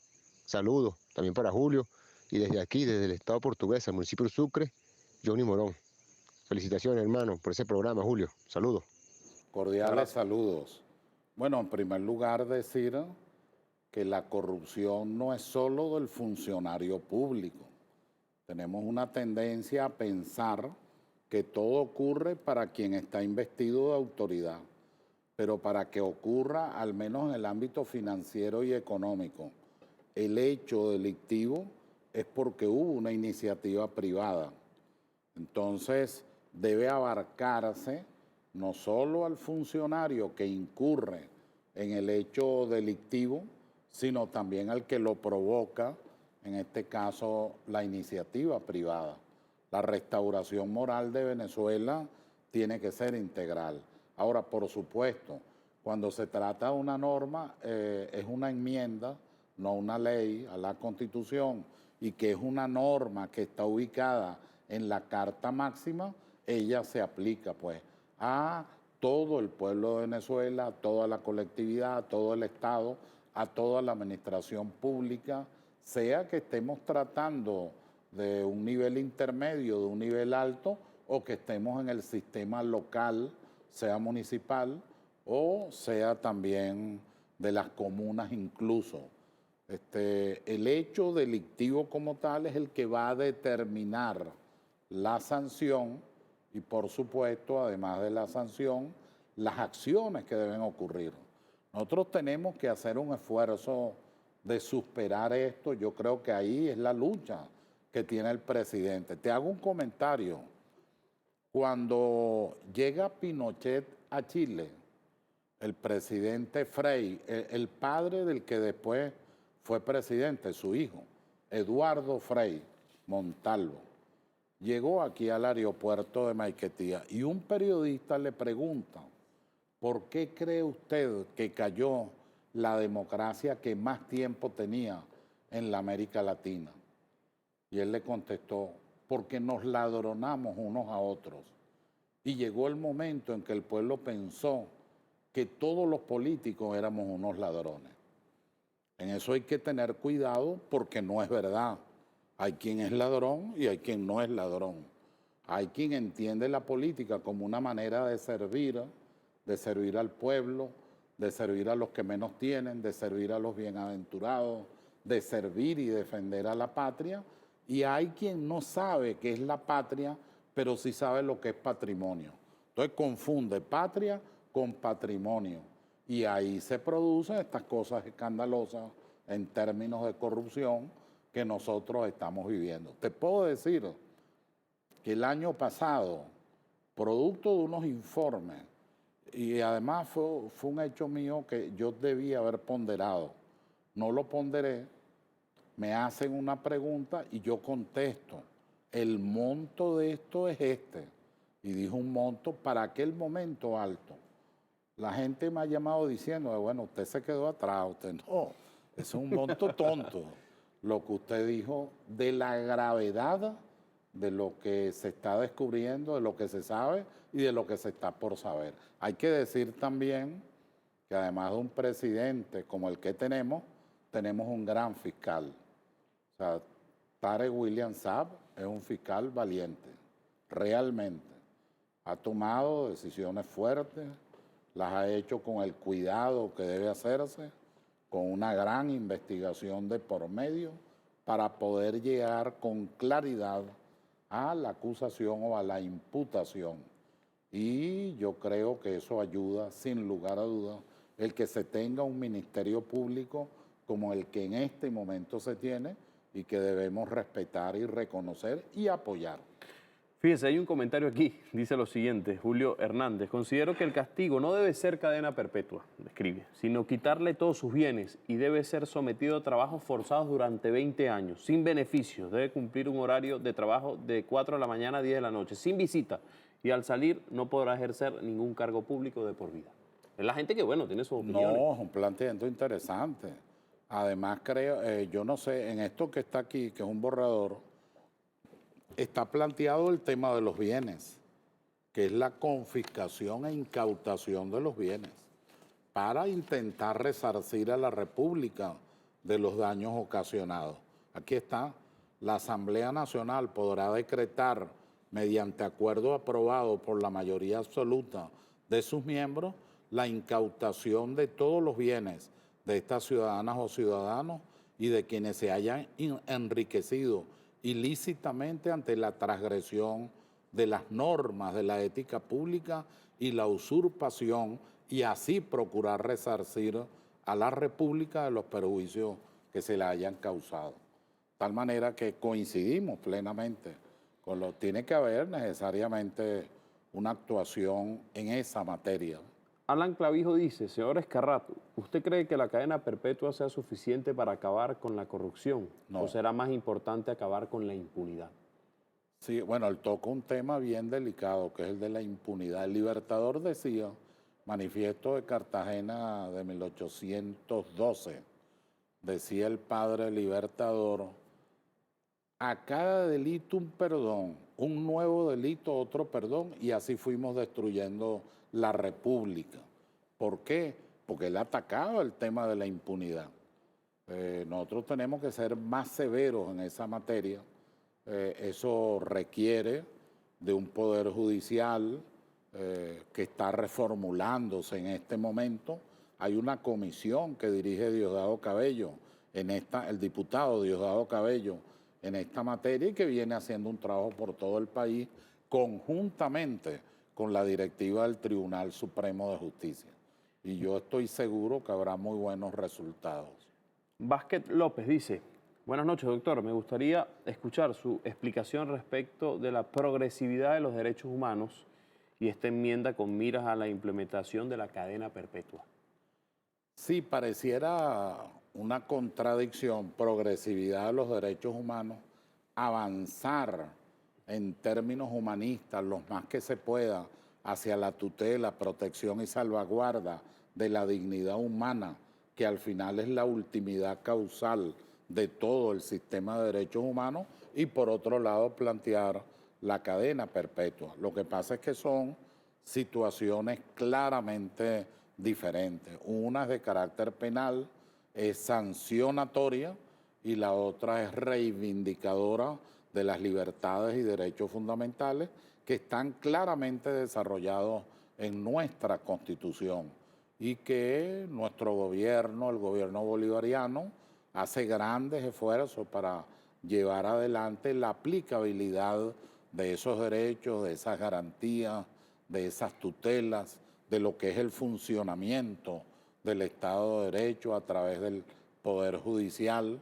saludos también para Julio y desde aquí, desde el Estado portugués, el municipio de Sucre, Johnny Morón. Felicitaciones, hermano, por ese programa, Julio. Saludos. Cordiales saludos. Bueno, en primer lugar decir que la corrupción no es solo del funcionario público. Tenemos una tendencia a pensar que todo ocurre para quien está investido de autoridad, pero para que ocurra, al menos en el ámbito financiero y económico, el hecho delictivo es porque hubo una iniciativa privada. Entonces, debe abarcarse no solo al funcionario que incurre en el hecho delictivo, sino también al que lo provoca, en este caso la iniciativa privada. La restauración moral de Venezuela tiene que ser integral. Ahora, por supuesto, cuando se trata de una norma, es una enmienda, no una ley a la Constitución, y que es una norma que está ubicada en la Carta Máxima, ella se aplica pues a todo el pueblo de Venezuela, a toda la colectividad, a todo el Estado, a toda la administración pública, sea que estemos tratando de un nivel intermedio, de un nivel alto, o que estemos en el sistema local, sea municipal, o sea también de las comunas incluso. El hecho delictivo como tal es el que va a determinar la sanción y, por supuesto, además de la sanción, las acciones que deben ocurrir. Nosotros tenemos que hacer un esfuerzo de superar esto. Yo creo que ahí es la lucha que tiene el presidente. Te hago un comentario. Cuando llega Pinochet a Chile, el presidente Frei, el padre del que después fue presidente, su hijo, Eduardo Frei Montalvo, llegó aquí al aeropuerto de Maiquetía y un periodista le pregunta, ¿por qué cree usted que cayó la democracia que más tiempo tenía en la América Latina? Y él le contestó, porque nos ladronamos unos a otros. Y llegó el momento en que el pueblo pensó que todos los políticos éramos unos ladrones. En eso hay que tener cuidado porque no es verdad. Hay quien es ladrón y hay quien no es ladrón. Hay quien entiende la política como una manera de servir al pueblo, de servir a los que menos tienen, de servir a los bienaventurados, de servir y defender a la patria. Y hay quien no sabe qué es la patria, pero sí sabe lo que es patrimonio. Entonces confunde patria con patrimonio. Y ahí se producen estas cosas escandalosas en términos de corrupción que nosotros estamos viviendo. Te puedo decir que el año pasado, producto de unos informes, y además fue un hecho mío que yo debía haber ponderado, no lo ponderé, me hacen una pregunta y yo contesto, el monto de esto es este, y dijo un monto para aquel momento alto. La gente me ha llamado diciendo, bueno, usted se quedó atrás, usted no, es un monto tonto. Lo que usted dijo de la gravedad de lo que se está descubriendo, de lo que se sabe y de lo que se está por saber. Hay que decir también que además de un presidente como el que tenemos un gran fiscal. O sea, Tarek William Saab es un fiscal valiente, realmente. Ha tomado decisiones fuertes, las ha hecho con el cuidado que debe hacerse, con una gran investigación de por medio para poder llegar con claridad a la acusación o a la imputación. Y yo creo que eso ayuda, sin lugar a dudas, el que se tenga un ministerio público como el que en este momento se tiene y que debemos respetar y reconocer y apoyar. Fíjese, hay un comentario aquí, dice lo siguiente, Julio Hernández: considero que el castigo no debe ser cadena perpetua, escribe, sino quitarle todos sus bienes y debe ser sometido a trabajos forzados durante 20 años, sin beneficios, debe cumplir un horario de trabajo de 4 de la mañana a 10 de la noche, sin visita, y al salir no podrá ejercer ningún cargo público de por vida. Es la gente que, bueno, tiene sus opiniones. No, es un planteamiento interesante. Además, creo, yo no sé, en esto que está aquí, que es un borrador, está planteado el tema de los bienes, que es la confiscación e incautación de los bienes, para intentar resarcir a la República de los daños ocasionados. Aquí está, la Asamblea Nacional podrá decretar, mediante acuerdo aprobado por la mayoría absoluta de sus miembros, la incautación de todos los bienes de estas ciudadanas o ciudadanos y de quienes se hayan enriquecido ilícitamente ante la transgresión de las normas de la ética pública y la usurpación, y así procurar resarcir a la República de los perjuicios que se le hayan causado. De tal manera que coincidimos plenamente con lo que tiene que haber necesariamente una actuación en esa materia. Alan Clavijo dice: señor Escarrato, ¿usted cree que la cadena perpetua sea suficiente para acabar con la corrupción? No. ¿O será más importante acabar con la impunidad? Sí, bueno, él toca un tema bien delicado, que es el de la impunidad. El Libertador decía, Manifiesto de Cartagena de 1812, decía el padre Libertador: a cada delito un perdón, un nuevo delito otro perdón, y así fuimos destruyendo la República. ¿Por qué? Porque él atacaba el tema de la impunidad. Nosotros tenemos que ser más severos en esa materia. Eso requiere de un poder judicial que está reformulándose en este momento. Hay una comisión que dirige Diosdado Cabello, el diputado Diosdado Cabello, en esta materia, y que viene haciendo un trabajo por todo el país conjuntamente con la directiva del Tribunal Supremo de Justicia. Y yo estoy seguro que habrá muy buenos resultados. Vázquez López dice: buenas noches, doctor. Me gustaría escuchar su explicación respecto de la progresividad de los derechos humanos y esta enmienda con miras a la implementación de la cadena perpetua. Sí, pareciera una contradicción, progresividad de los derechos humanos, avanzar en términos humanistas los más que se pueda hacia la tutela, protección y salvaguarda de la dignidad humana, que al final es la ultimidad causal de todo el sistema de derechos humanos, y por otro lado plantear la cadena perpetua. Lo que pasa es que son situaciones claramente diferentes. Una es de carácter penal, es sancionatoria, y la otra es reivindicadora de las libertades y derechos fundamentales que están claramente desarrollados en nuestra Constitución y que nuestro gobierno, el gobierno bolivariano, hace grandes esfuerzos para llevar adelante la aplicabilidad de esos derechos, de esas garantías, de esas tutelas, de lo que es el funcionamiento del Estado de Derecho a través del Poder Judicial.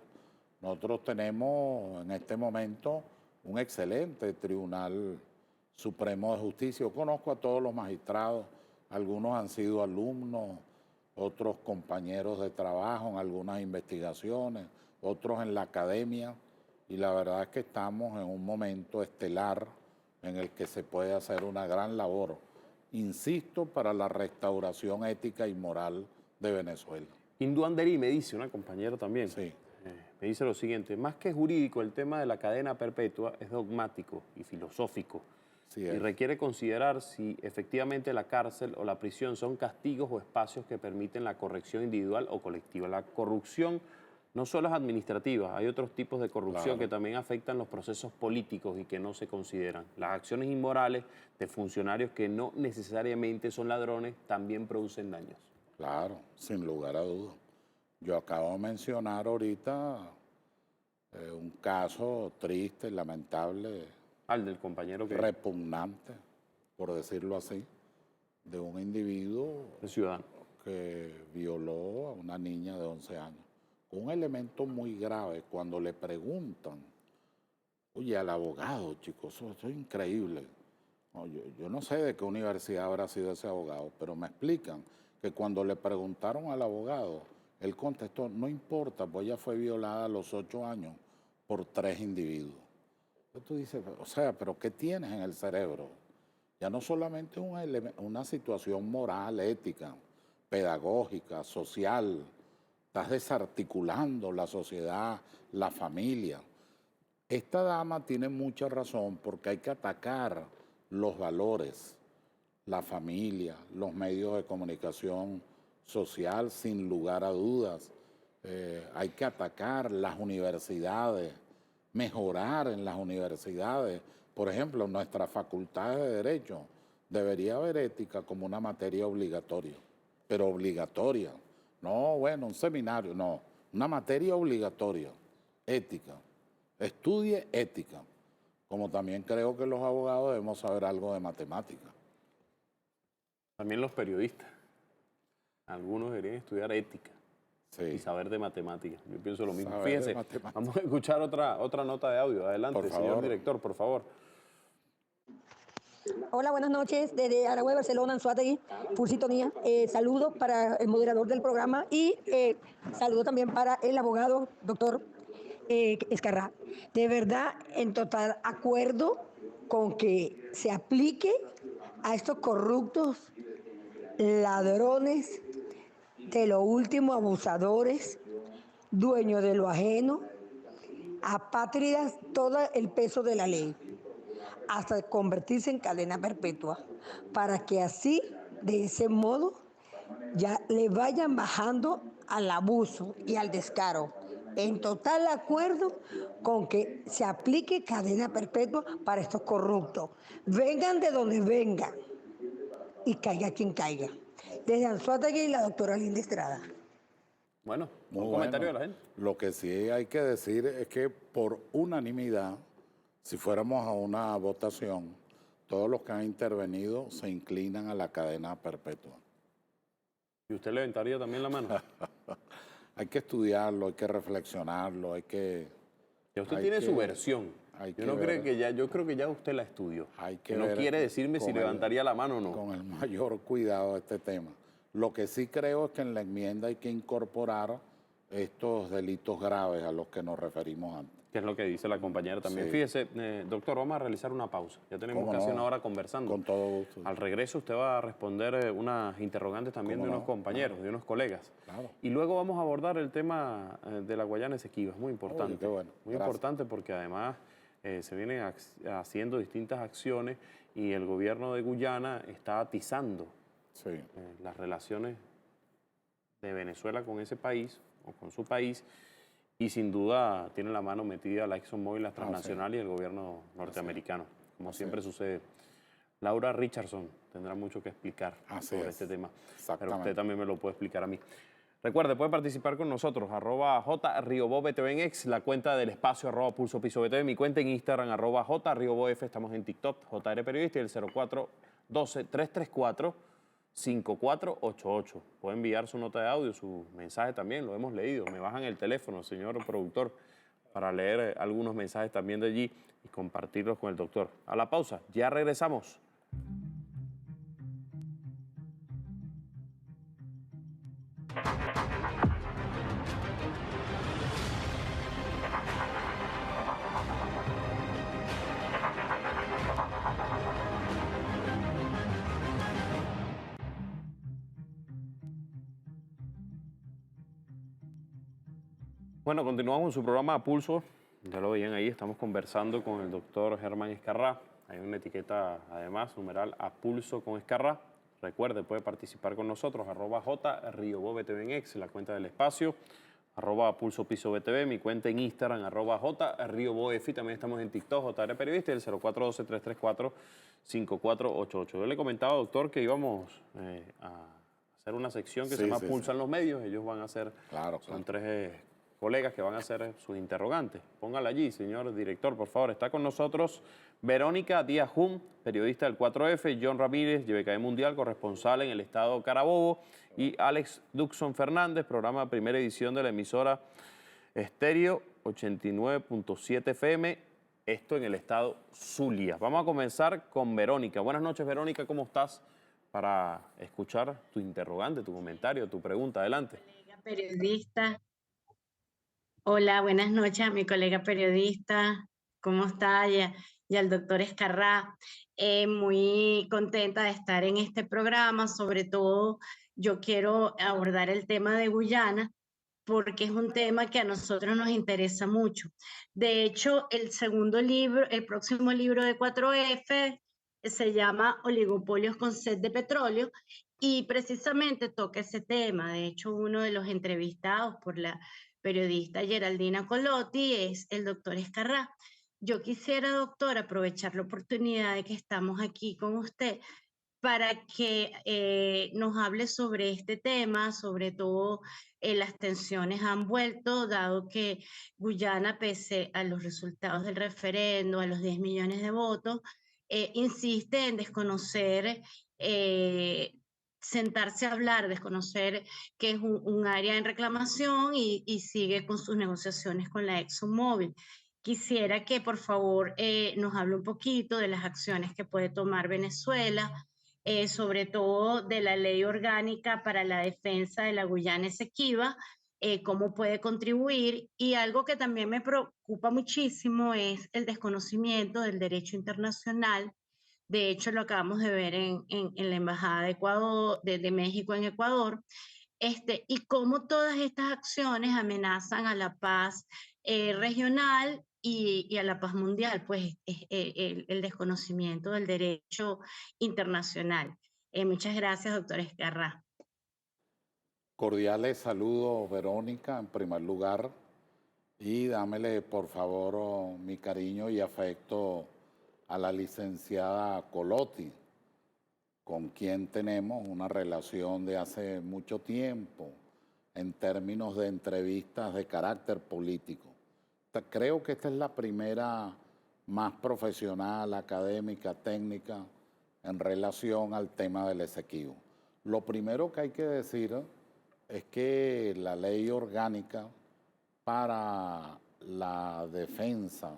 Nosotros tenemos en este momento un excelente Tribunal Supremo de Justicia. Yo conozco a todos los magistrados, algunos han sido alumnos, otros compañeros de trabajo en algunas investigaciones, otros en la academia, y la verdad es que estamos en un momento estelar en el que se puede hacer una gran labor, insisto, para la restauración ética y moral de Venezuela. Hindú Anderi me dice, una compañera también, sí. Me dice lo siguiente: más que jurídico, el tema de la cadena perpetua es dogmático y filosófico. Sí, y requiere considerar si efectivamente la cárcel o la prisión son castigos o espacios que permiten la corrección individual o colectiva. La corrupción no solo es administrativa, hay otros tipos de corrupción que también afectan los procesos políticos y que no se consideran. Las acciones inmorales de funcionarios que no necesariamente son ladrones también producen daños. Claro, sin lugar a dudas. Yo acabo de mencionar ahorita un caso triste, lamentable, al del compañero que... repugnante, por decirlo así, de un individuo ciudadano que violó a una niña de 11 años. Un elemento muy grave, cuando le preguntan Oye, al abogado, chicos, eso es increíble. No, yo no sé de qué universidad habrá sido ese abogado, pero me explican que cuando le preguntaron al abogado, él contestó, no importa, pues ella fue violada a los 8 años por 3 individuos. Entonces tú dices, o sea, pero ¿qué tienes en el cerebro? Ya no solamente una situación moral, ética, pedagógica, social, estás desarticulando la sociedad, la familia. Esta dama tiene mucha razón porque hay que atacar los valores, la familia, los medios de comunicación social, sin lugar a dudas. Hay que atacar las universidades, mejorar en las universidades. Por ejemplo, en nuestras facultades de Derecho debería haber ética como una materia obligatoria, pero obligatoria. No, bueno, un seminario, no, una materia obligatoria, ética. Estudie ética, como también creo que los abogados debemos saber algo de matemática. También los periodistas. Algunos deberían estudiar ética y saber de matemáticas. Yo pienso lo mismo. Fíjense, vamos a escuchar otra nota de audio. Adelante, señor director, por favor. Hola, buenas noches. Desde Aragüey, Barcelona, Anzoátegui, full sintonía. Saludos para el moderador del programa y saludos también para el abogado, doctor Ezcarrá. De verdad, en total acuerdo con que se aplique a estos corruptos, ladrones, de lo último, abusadores, dueños de lo ajeno, apátridas, todo el peso de la ley, hasta convertirse en cadena perpetua, para que así, de ese modo, ya le vayan bajando al abuso y al descaro. En total acuerdo con que se aplique cadena perpetua para estos corruptos. Vengan de donde vengan y caiga quien caiga. Desde Anzoátegui, la doctora Linda Estrada. Bueno, un comentario de la gente. Lo que sí hay que decir es que por unanimidad, si fuéramos a una votación, todos los que han intervenido se inclinan a la cadena perpetua. ¿Y usted levantaría también la mano? Hay que estudiarlo, hay que reflexionarlo, hay que... Ya usted tiene su versión. Yo creo que ya usted la estudió. Que no quiere decirme si levantaría la mano o no. Con el mayor cuidado a este tema. Lo que sí creo es que en la enmienda hay que incorporar estos delitos graves a los que nos referimos antes. Que es lo que dice la compañera también. Sí. Fíjese, doctor, vamos a realizar una pausa. Ya tenemos casi una hora conversando. Con todo gusto. Al regreso usted va a responder unas interrogantes también de unos compañeros, de unos colegas. Claro. Y luego vamos a abordar el tema de la Guayana Esequiba. Es muy importante. Oye, qué bueno. Muy importante porque además se vienen haciendo distintas acciones y el gobierno de Guyana está atizando las relaciones de Venezuela con ese país o con su país. Y sin duda tiene la mano metida la ExxonMobil, la transnacional y el gobierno norteamericano, como siempre sucede. Laura Richardson tendrá mucho que explicar sobre este tema, pero usted también me lo puede explicar a mí. Recuerde, puede participar con nosotros, @JRiobobTV en X, la cuenta del espacio @PulsoPisoBTV, mi cuenta en Instagram, @JRiobOF, estamos en TikTok, JR Periodista, y el 0412-334-5488. Puede enviar su nota de audio, su mensaje también, lo hemos leído. Me bajan el teléfono, señor productor, para leer algunos mensajes también de allí y compartirlos con el doctor. A la pausa, ya regresamos. Bueno, continuamos con su programa A Pulso. Ya lo veían ahí, estamos conversando con el doctor Germán Ezcarrá. Hay una etiqueta, además, numeral A Pulso con Ezcarrá. Recuerde, puede participar con nosotros, @JRiobobTV en X, la cuenta del espacio, @PulsoPisoBTV, mi cuenta en Instagram, @JRiobOF, también estamos en TikTok, JR Periodista, y el 0412-334-5488. Yo le comentaba, doctor, que íbamos a hacer una sección que se llama Pulso en los medios. Ellos van a hacer, son 3 colegas que van a hacer sus interrogantes. Póngala allí, señor director, por favor. Está con nosotros Verónica Díaz Jum, periodista del 4F, John Ramírez, YBKE Mundial, corresponsal en el estado Carabobo, y Alex Duxon Fernández, programa primera edición de la emisora Estéreo 89.7 FM esto en el estado Zulia. Vamos a comenzar con Verónica. Buenas noches, Verónica, ¿cómo estás? Para escuchar tu interrogante, tu comentario, tu pregunta. Adelante. Periodista. Hola, buenas noches a mi colega periodista. ¿Cómo está? Y al doctor Escarrá. Muy contenta de estar en este programa. Sobre todo, yo quiero abordar el tema de Guyana porque es un tema que a nosotros nos interesa mucho. De hecho, el segundo libro, el próximo libro de 4F se llama Oligopolios con sed de petróleo y precisamente toca ese tema. De hecho, uno de los entrevistados por la periodista Geraldina Colotti es el doctor Escarrá. Yo quisiera, doctor, aprovechar la oportunidad de que estamos aquí con usted para que nos hable sobre este tema, sobre todo las tensiones han vuelto, dado que Guyana, pese a los resultados del referendo, a los 10 millones de votos, insiste en desconocer, sentarse a hablar, desconocer que es un área en reclamación y sigue con sus negociaciones con la ExxonMobil. Quisiera que por favor nos hable un poquito de las acciones que puede tomar Venezuela, sobre todo de la ley orgánica para la defensa de la Guyana Esequiba, cómo puede contribuir. Y algo que también me preocupa muchísimo es el desconocimiento del derecho internacional. De hecho, lo acabamos de ver en la Embajada de Ecuador, de México en Ecuador, y cómo todas estas acciones amenazan a la paz regional y a la paz mundial, pues el desconocimiento del derecho internacional. Muchas gracias, doctor Escarrá. Cordiales saludos, Verónica, en primer lugar, y dámele, por favor, mi cariño y afecto a la licenciada Colotti, con quien tenemos una relación de hace mucho tiempo en términos de entrevistas de carácter político. Creo que esta es la primera más profesional, académica, técnica, en relación al tema del Esequibo. Lo primero que hay que decir es que la ley orgánica para la defensa,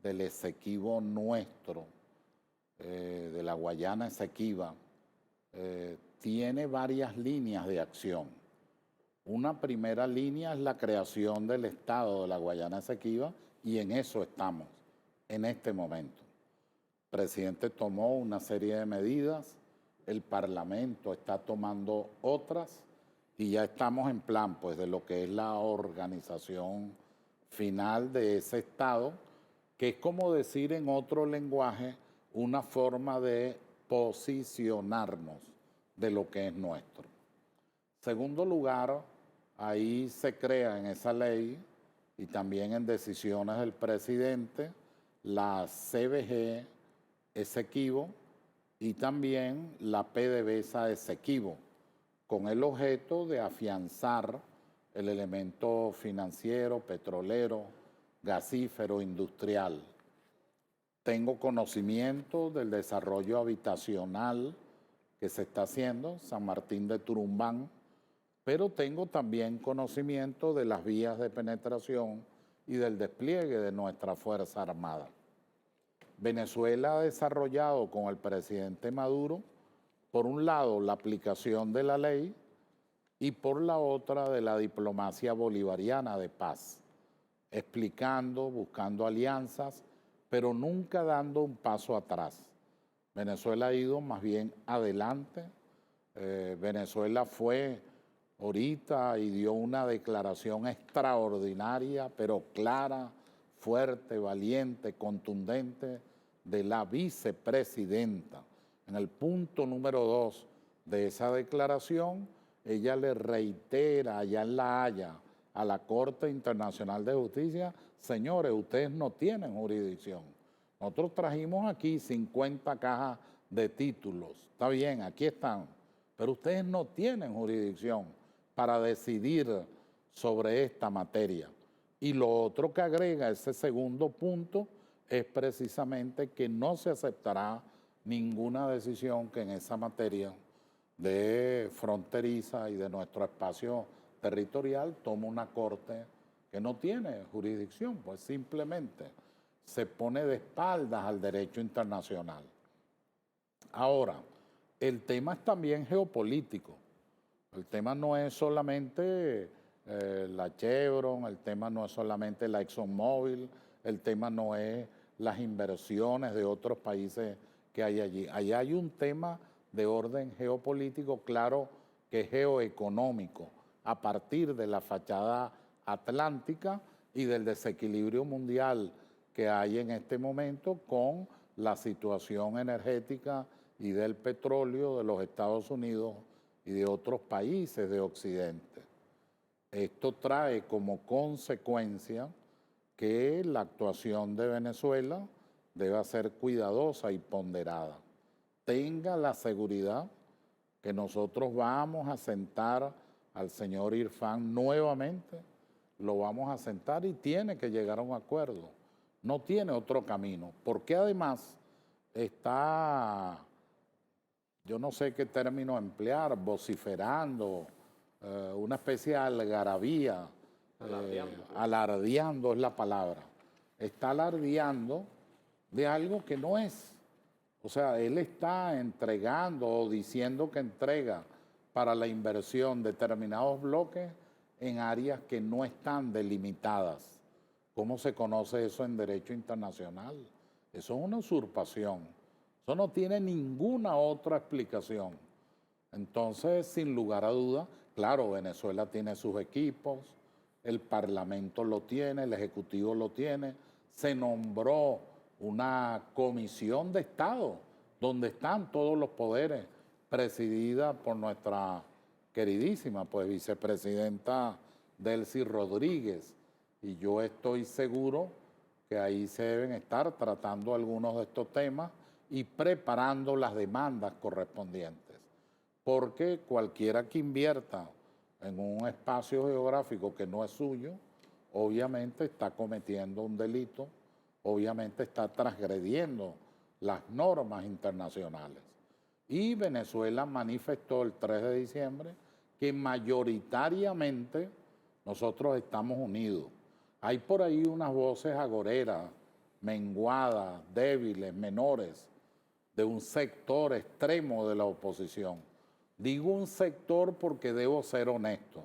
del Esequibo nuestro, de la Guayana Esequiba, tiene varias líneas de acción. Una primera línea es la creación del Estado de la Guayana Esequiba y en eso estamos en este momento. El presidente tomó una serie de medidas, el Parlamento está tomando otras y ya estamos en plan pues, de lo que es la organización final de ese Estado, que es como decir en otro lenguaje una forma de posicionarnos de lo que es nuestro. Segundo lugar, ahí se crea en esa ley y también en decisiones del presidente la CBG Esequibo y también la PDVSA Esequibo, con el objeto de afianzar el elemento financiero, petrolero, gasífero, industrial. Tengo conocimiento del desarrollo habitacional que se está haciendo, San Martín de Turumbán, pero tengo también conocimiento de las vías de penetración y del despliegue de nuestra Fuerza Armada. Venezuela ha desarrollado con el presidente Maduro, por un lado, la aplicación de la ley y por la otra de la diplomacia bolivariana de paz, explicando, buscando alianzas, pero nunca dando un paso atrás. Venezuela ha ido más bien adelante. Venezuela fue ahorita y dio una declaración extraordinaria, pero clara, fuerte, valiente, contundente, de la vicepresidenta. En el punto número 2 de esa declaración, ella le reitera allá en La Haya a la Corte Internacional de Justicia: señores, ustedes no tienen jurisdicción. Nosotros trajimos aquí 50 cajas de títulos. Está bien, aquí están. Pero ustedes no tienen jurisdicción para decidir sobre esta materia. Y lo otro que agrega ese segundo punto es precisamente que no se aceptará ninguna decisión que en esa materia de fronteriza y de nuestro espacio territorial tome una corte que no tiene jurisdicción, pues simplemente se pone de espaldas al derecho internacional. Ahora, el tema es también geopolítico. El tema no es solamente la Chevron, el tema no es solamente la ExxonMobil, el tema no es las inversiones de otros países que hay allí. Allá hay un tema de orden geopolítico, claro que geoeconómico, a partir de la fachada atlántica y del desequilibrio mundial que hay en este momento con la situación energética y del petróleo de los Estados Unidos y de otros países de Occidente. Esto trae como consecuencia que la actuación de Venezuela deba ser cuidadosa y ponderada. Tenga la seguridad que nosotros vamos a sentar al señor Irfan nuevamente, lo vamos a sentar y tiene que llegar a un acuerdo. No tiene otro camino, porque además está, yo no sé qué término emplear, vociferando, una especie de algarabía, alardeando es la palabra. Está alardeando de algo que no es. O sea, él está entregando o diciendo que entrega para la inversión determinados bloques en áreas que no están delimitadas. ¿Cómo se conoce eso en derecho internacional? Eso es una usurpación. Eso no tiene ninguna otra explicación. Entonces, sin lugar a duda, claro, Venezuela tiene sus equipos, el Parlamento lo tiene, el Ejecutivo lo tiene, se nombró una comisión de Estado donde están todos los poderes, presidida por nuestra queridísima vicepresidenta Delcy Rodríguez, y yo estoy seguro que ahí se deben estar tratando algunos de estos temas y preparando las demandas correspondientes, porque cualquiera que invierta en un espacio geográfico que no es suyo, obviamente está cometiendo un delito, obviamente está transgrediendo las normas internacionales. Y Venezuela manifestó el 3 de diciembre que mayoritariamente nosotros estamos unidos. Hay por ahí unas voces agoreras, menguadas, débiles, menores, de un sector extremo de la oposición. Digo un sector porque debo ser honesto.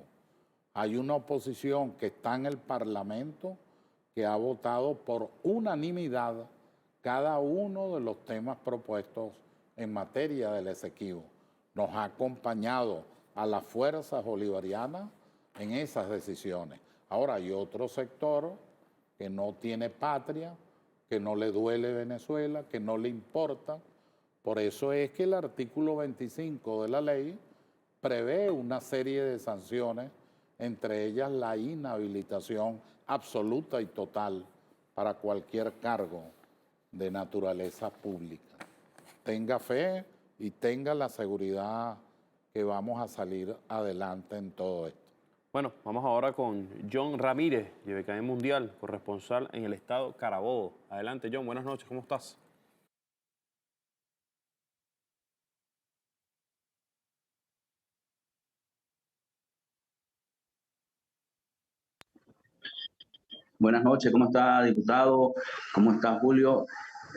Hay una oposición que está en el Parlamento que ha votado por unanimidad cada uno de los temas propuestos en materia del Esequibo. Nos ha acompañado a las fuerzas bolivarianas en esas decisiones. Ahora hay otro sector que no tiene patria, que no le duele Venezuela, que no le importa. Por eso es que el artículo 25 de la ley prevé una serie de sanciones, entre ellas la inhabilitación absoluta y total para cualquier cargo de naturaleza pública. Tenga fe y tenga la seguridad que vamos a salir adelante en todo esto. Bueno, vamos ahora con John Ramírez, YBKM Mundial, corresponsal en el estado Carabobo. Adelante, John, buenas noches, ¿cómo estás? Buenas noches, ¿cómo está, diputado? ¿Cómo está, Julio?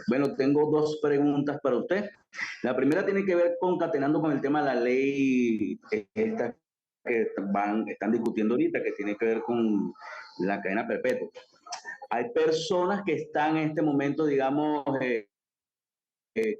Bueno, tengo dos preguntas para usted. La primera tiene que ver concatenando con el tema de la ley esta que están discutiendo ahorita, que tiene que ver con la cadena perpetua. Hay personas que están en este momento, digamos, que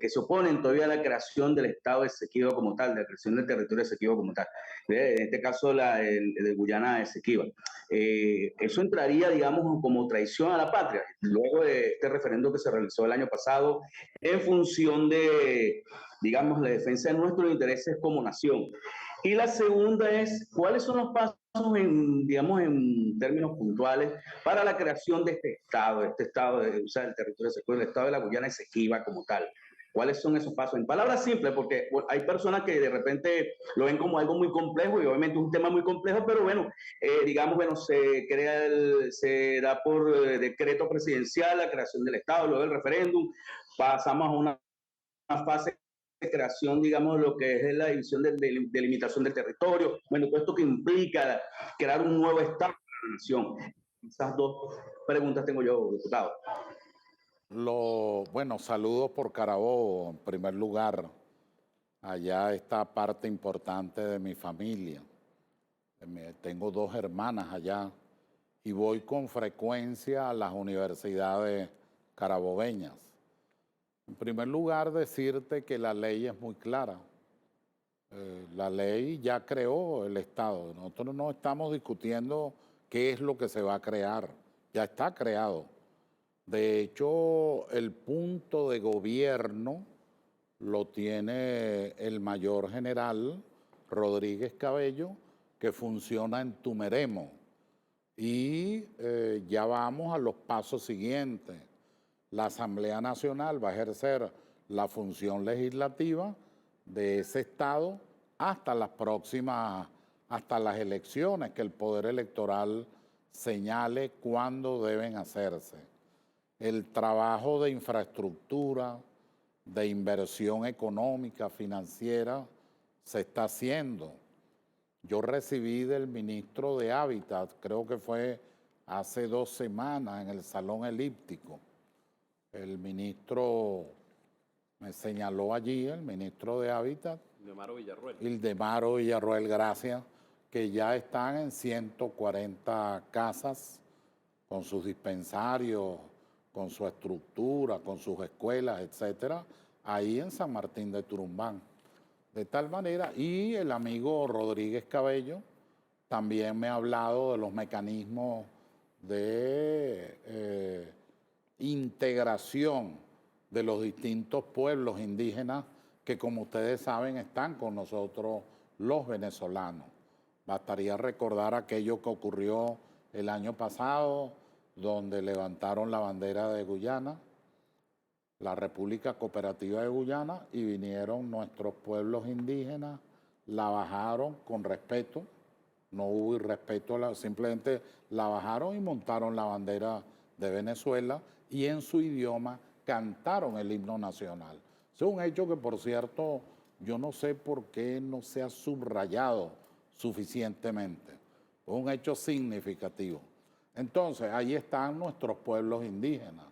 se oponen todavía a la creación del Estado Esequiba como tal, de la creación del territorio Esequiba como tal. En este caso, de Guyana Esequiba. Eso entraría, digamos, como traición a la patria, luego de este referendo que se realizó el año pasado, en función de, digamos, la defensa de nuestros intereses como nación. Y la segunda es, ¿cuáles son los pasos, digamos, en términos puntuales, para la creación de este Estado el territorio Esequiba, el Estado de la Guyana Esequiba como tal? ¿Cuáles son esos pasos? En palabras simples, porque hay personas que de repente lo ven como algo muy complejo y obviamente es un tema muy complejo, pero bueno, digamos, bueno, se da por decreto presidencial la creación del Estado, luego del referéndum, pasamos a una fase de creación, digamos, lo que es la división de delimitación del territorio, bueno, todo esto que implica crear un nuevo Estado para la nación. Esas dos preguntas tengo yo, diputado. Bueno, saludos por Carabobo, en primer lugar. Allá está parte importante de mi familia. Tengo 2 hermanas allá y voy con frecuencia a las universidades carabobeñas. En primer lugar, decirte que la ley es muy clara. La ley ya creó el Estado. Nosotros no estamos discutiendo qué es lo que se va a crear. Ya está creado. De hecho, el punto de gobierno lo tiene el mayor general Rodríguez Cabello, que funciona en Tumeremo. Y ya vamos a los pasos siguientes. La Asamblea Nacional va a ejercer la función legislativa de ese Estado hasta las próximas, hasta las elecciones, que el Poder Electoral señale cuándo deben hacerse. El trabajo de infraestructura, de inversión económica, financiera, se está haciendo. Yo recibí del ministro de Hábitat, creo que fue hace 2 semanas en el Salón Elíptico. El ministro me señaló allí, el ministro de Hábitat, Ildemaro Villarroel. Ildemaro Villarroel, gracias, que ya están en 140 casas con sus dispensarios, con su estructura, con sus escuelas, etcétera, ahí en San Martín de Turumbán. De tal manera, y el amigo Rodríguez Cabello también me ha hablado de los mecanismos de integración de los distintos pueblos indígenas que, como ustedes saben, están con nosotros los venezolanos. Bastaría recordar aquello que ocurrió el año pasado, donde levantaron la bandera de Guyana, la República Cooperativa de Guyana, y vinieron nuestros pueblos indígenas, la bajaron con respeto, no hubo irrespeto, simplemente la bajaron y montaron la bandera de Venezuela y en su idioma cantaron el himno nacional. Es un hecho que, por cierto, yo no sé por qué no se ha subrayado suficientemente. Es un hecho significativo. Entonces, ahí están nuestros pueblos indígenas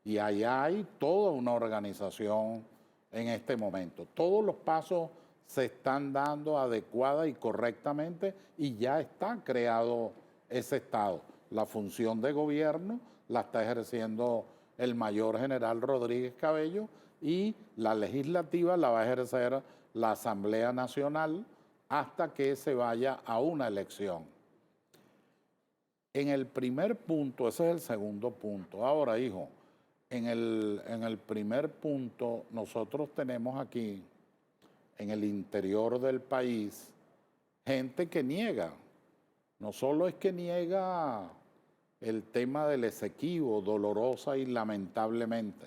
y allá hay toda una organización en este momento. Todos los pasos se están dando adecuada y correctamente y ya está creado ese Estado. La función de gobierno la está ejerciendo el mayor general Rodríguez Cabello y la legislativa la va a ejercer la Asamblea Nacional hasta que se vaya a una elección. En el primer punto, ese es el segundo punto. Ahora, hijo, en el primer punto, nosotros tenemos aquí, en el interior del país, gente que niega. No solo es que niega el tema del Esequibo, dolorosa y lamentablemente,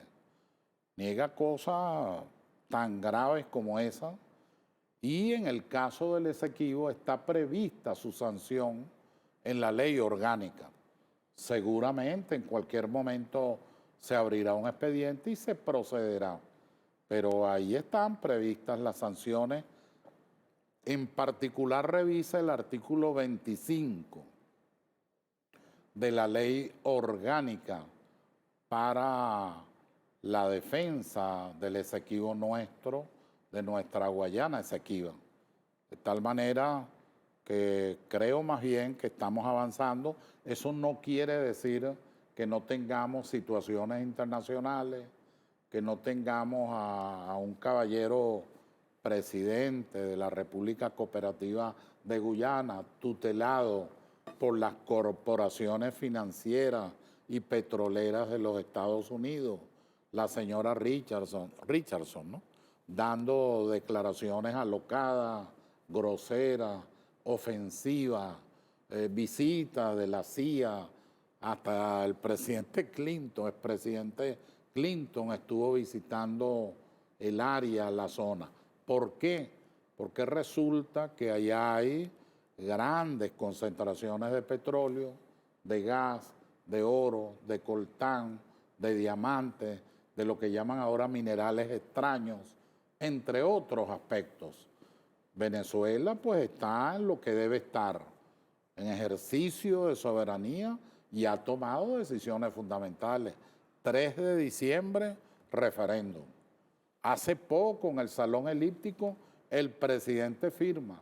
niega cosas tan graves como esa, y en el caso del Esequibo está prevista su sanción en la ley orgánica. Seguramente en cualquier momento se abrirá un expediente y se procederá, pero ahí están previstas las sanciones. En particular revisa el artículo 25 de la ley orgánica para la defensa del Esequibo nuestro, de nuestra Guayana Esequiba. De tal manera que creo más bien que estamos avanzando. Eso no quiere decir que no tengamos situaciones internacionales, que no tengamos a un caballero presidente de la República Cooperativa de Guyana, tutelado por las corporaciones financieras y petroleras de los Estados Unidos, la señora Richardson, ¿no? Dando declaraciones alocadas, groseras, ofensivas, visitas de la CIA, hasta el presidente Clinton, expresidente Clinton estuvo visitando el área, la zona. ¿Por qué? Porque resulta que allá hay grandes concentraciones de petróleo, de gas, de oro, de coltán, de diamantes, de lo que llaman ahora minerales extraños, entre otros aspectos. Venezuela pues está en lo que debe estar, en ejercicio de soberanía y ha tomado decisiones fundamentales. 3 de diciembre, referéndum. Hace poco en el Salón Elíptico el presidente firma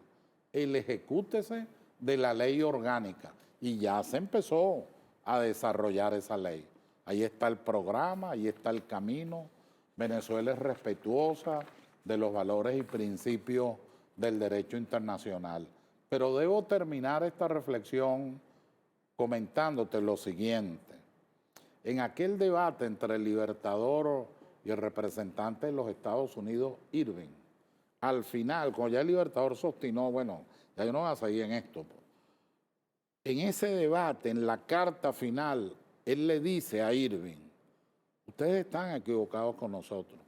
el ejecútese de la ley orgánica y ya se empezó a desarrollar esa ley. Ahí está el programa, ahí está el camino. Venezuela es respetuosa de los valores y principios del derecho internacional. Pero debo terminar esta reflexión comentándote lo siguiente. En aquel debate entre el Libertador y el representante de los Estados Unidos, Irving, al final, cuando ya el Libertador se obstinó, bueno, ya yo no voy a seguir en esto. En ese debate, en la carta final, él le dice a Irving, ustedes están equivocados con nosotros.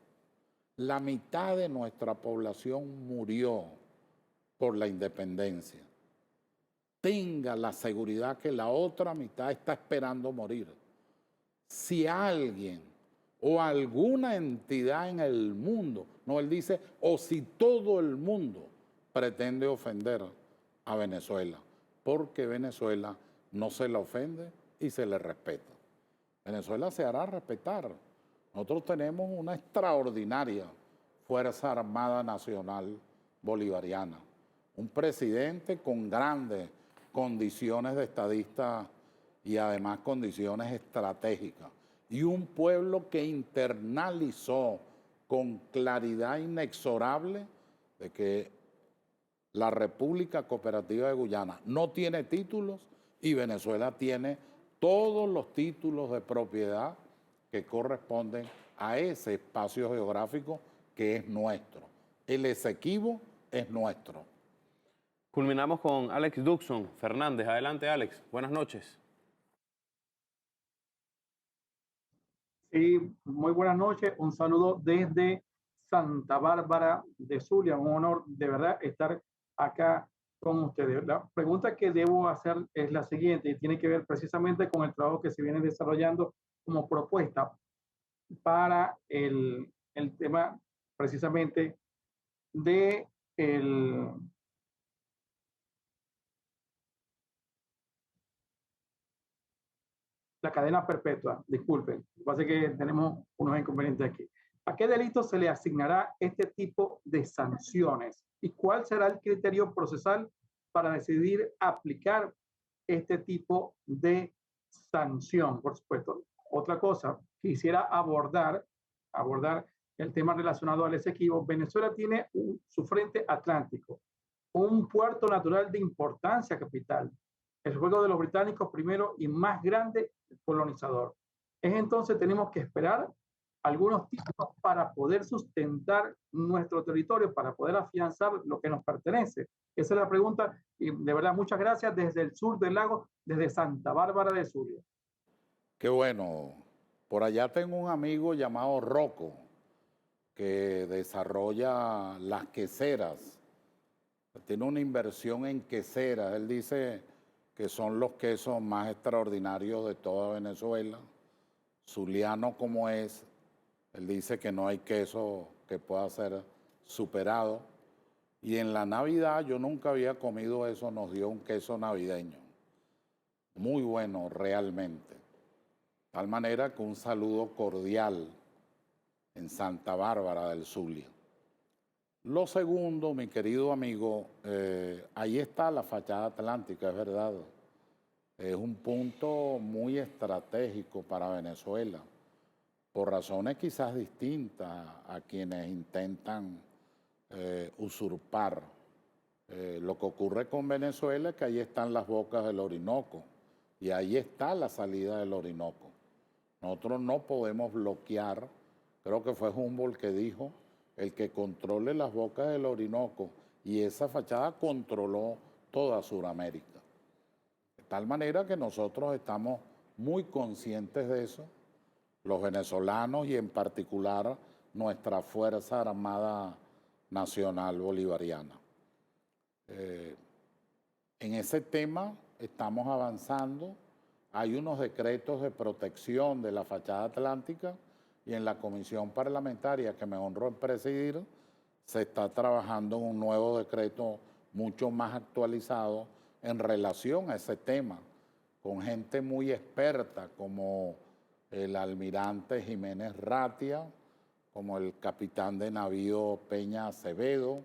La mitad de nuestra población murió por la independencia. Tenga la seguridad que la otra mitad está esperando morir. Si alguien o alguna entidad en el mundo, no, él dice, o si todo el mundo pretende ofender a Venezuela, porque Venezuela no se la ofende y se le respeta. Venezuela se hará respetar. Nosotros tenemos una extraordinaria Fuerza Armada Nacional Bolivariana, un presidente con grandes condiciones de estadista y además condiciones estratégicas, y un pueblo que internalizó con claridad inexorable de que la República Cooperativa de Guyana no tiene títulos y Venezuela tiene todos los títulos de propiedad que corresponden a ese espacio geográfico que es nuestro. El Esequibo es nuestro. Culminamos con Alex Duxon Fernández. Adelante, Alex. Buenas noches. Sí, muy buenas noches. Un saludo desde Santa Bárbara de Zulia. Un honor de verdad estar acá con ustedes. La pregunta que debo hacer es la siguiente y tiene que ver precisamente con el trabajo que se viene desarrollando como propuesta para el tema precisamente de la cadena perpetua. Disculpen, pasa que tenemos unos inconvenientes aquí. ¿A qué delito se le asignará este tipo de sanciones? ¿Y cuál será el criterio procesal para decidir aplicar este tipo de sanción? Por supuesto. Otra cosa, quisiera abordar el tema relacionado al Esequibo. Venezuela tiene su frente atlántico, un puerto natural de importancia capital, el juego de los británicos primero y más grande colonizador. Entonces tenemos que esperar algunos tiempos para poder sustentar nuestro territorio, para poder afianzar lo que nos pertenece. Esa es la pregunta y de verdad muchas gracias desde el sur del lago, desde Santa Bárbara de Zulia. Qué bueno. Por allá tengo un amigo llamado Rocco que desarrolla las queseras. Tiene una inversión en queseras. Él dice que son los quesos más extraordinarios de toda Venezuela. Zuliano como es, él dice que no hay queso que pueda ser superado. Y en la Navidad, yo nunca había comido eso, nos dio un queso navideño. Muy bueno realmente. De tal manera que un saludo cordial en Santa Bárbara del Zulia. Lo segundo, mi querido amigo, ahí está la fachada atlántica, es verdad. Es un punto muy estratégico para Venezuela, por razones quizás distintas a quienes intentan usurpar. Lo que ocurre con Venezuela es que ahí están las bocas del Orinoco y ahí está la salida del Orinoco. Nosotros no podemos bloquear, creo que fue Humboldt que dijo, el que controle las bocas del Orinoco, y esa fachada controló toda Sudamérica. De tal manera que nosotros estamos muy conscientes de eso, los venezolanos y en particular nuestra Fuerza Armada Nacional Bolivariana. En ese tema estamos avanzando, hay unos decretos de protección de la fachada atlántica y en la comisión parlamentaria que me honro en presidir, se está trabajando en un nuevo decreto mucho más actualizado en relación a ese tema, con gente muy experta como el almirante Jiménez Ratia, como el capitán de navío Peña Acevedo,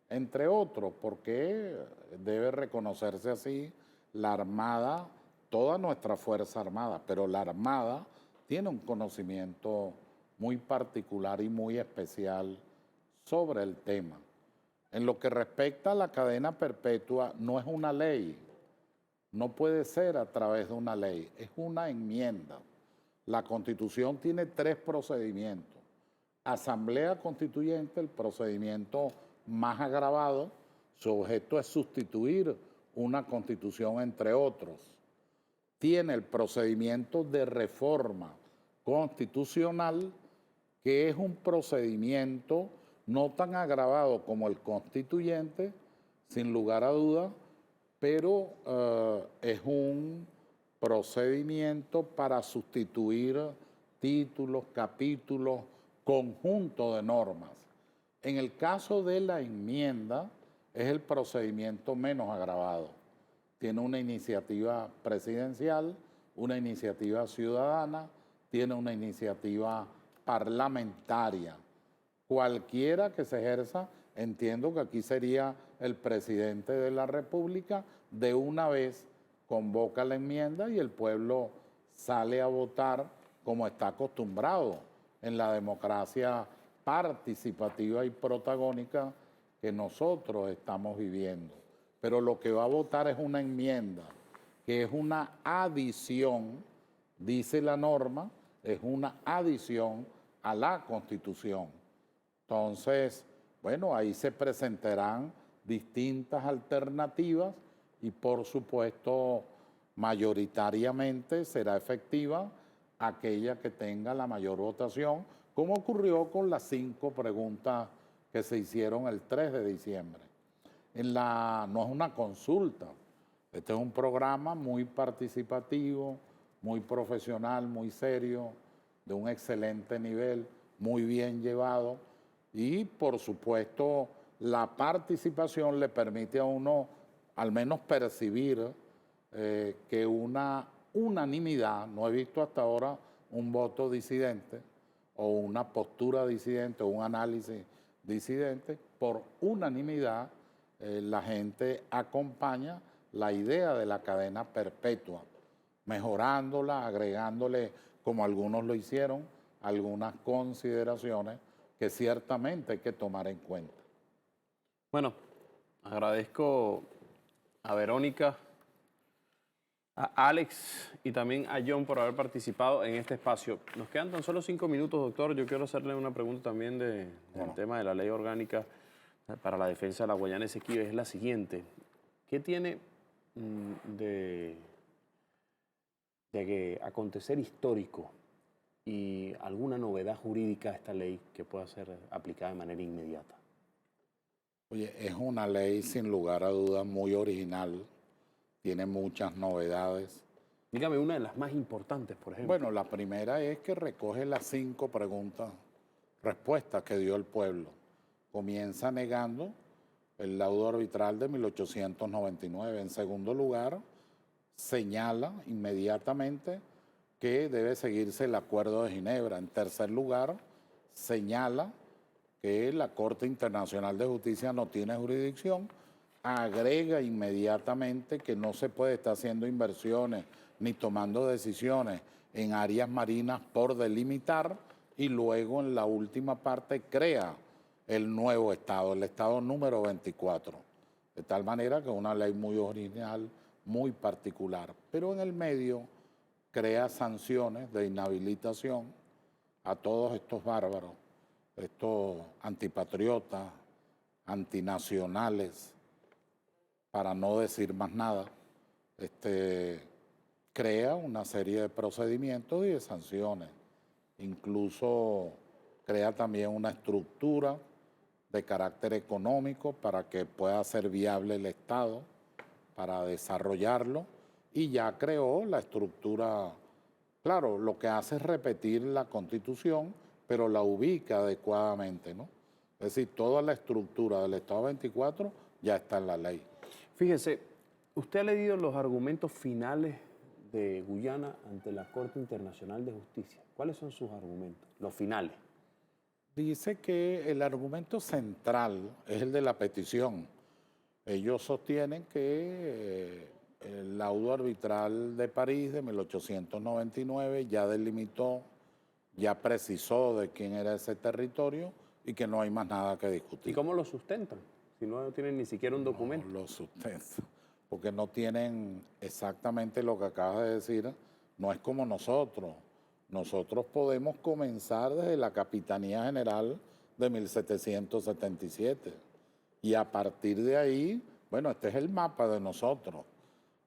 entre otros, porque debe reconocerse así, la Armada, toda nuestra Fuerza Armada, pero la Armada tiene un conocimiento muy particular y muy especial sobre el tema. En lo que respecta a la cadena perpetua, no es una ley, no puede ser a través de una ley, es una enmienda. La Constitución tiene 3 procedimientos. Asamblea Constituyente, el procedimiento más agravado, su objeto es sustituir una Constitución entre otros. Tiene el procedimiento de reforma constitucional, que es un procedimiento no tan agravado como el constituyente, sin lugar a dudas, pero es un procedimiento para sustituir títulos, capítulos, conjunto de normas. En el caso de la enmienda, es el procedimiento menos agravado. Tiene una iniciativa presidencial, una iniciativa ciudadana, tiene una iniciativa parlamentaria. Cualquiera que se ejerza, entiendo que aquí sería el presidente de la República, de una vez convoca la enmienda y el pueblo sale a votar como está acostumbrado en la democracia participativa y protagónica que nosotros estamos viviendo. Pero lo que va a votar es una enmienda, que es una adición, dice la norma, es una adición a la Constitución. Entonces, bueno, ahí se presentarán distintas alternativas y por supuesto mayoritariamente será efectiva aquella que tenga la mayor votación, como ocurrió con las 5 preguntas que se hicieron el 3 de diciembre. No es una consulta, este es un programa muy participativo, muy profesional, muy serio, de un excelente nivel, muy bien llevado y por supuesto la participación le permite a uno al menos percibir que una unanimidad, no he visto hasta ahora un voto disidente o una postura disidente o un análisis disidente, por unanimidad la gente acompaña la idea de la cadena perpetua, mejorándola, agregándole, como algunos lo hicieron, algunas consideraciones que ciertamente hay que tomar en cuenta. Bueno, agradezco a Verónica, a Alex y también a John por haber participado en este espacio. Nos quedan tan solo 5 minutos, doctor. Yo quiero hacerle una pregunta también del tema de la ley orgánica para la defensa de la Guayana Esequiba. Es la siguiente. ¿Qué tiene de acontecer histórico y alguna novedad jurídica a esta ley que pueda ser aplicada de manera inmediata? Oye, es una ley sin lugar a dudas muy original, tiene muchas novedades. Dígame una de las más importantes, por ejemplo. Bueno, la primera es que recoge las 5 respuestas que dio el pueblo. Comienza negando el laudo arbitral de 1899. En segundo lugar, señala inmediatamente que debe seguirse el Acuerdo de Ginebra. En tercer lugar, señala que la Corte Internacional de Justicia no tiene jurisdicción, agrega inmediatamente que no se puede estar haciendo inversiones ni tomando decisiones en áreas marinas por delimitar, y luego en la última parte crea el nuevo Estado, el Estado número 24. De tal manera que es una ley muy original, muy particular. Pero en el medio crea sanciones de inhabilitación a todos estos bárbaros, estos antipatriotas, antinacionales, para no decir más nada. Crea una serie de procedimientos y de sanciones. Incluso crea también una estructura de carácter económico para que pueda ser viable el Estado, para desarrollarlo, y ya creó la estructura. Claro, lo que hace es repetir la Constitución, pero la ubica adecuadamente, ¿no? Es decir, toda la estructura del Estado 24 ya está en la ley. Fíjese, ¿usted ha leído los argumentos finales de Guyana ante la Corte Internacional de Justicia? ¿Cuáles son sus argumentos, los finales? Dice que el argumento central es el de la petición. Ellos sostienen que el laudo arbitral de París de 1899 ya delimitó, ya precisó de quién era ese territorio y que no hay más nada que discutir. ¿Y cómo lo sustentan? Si no tienen ni siquiera un documento. No lo sustentan, porque no tienen exactamente lo que acabas de decir. No es como nosotros. Nosotros podemos comenzar desde la Capitanía General de 1777 y a partir de ahí, bueno, este es el mapa de nosotros.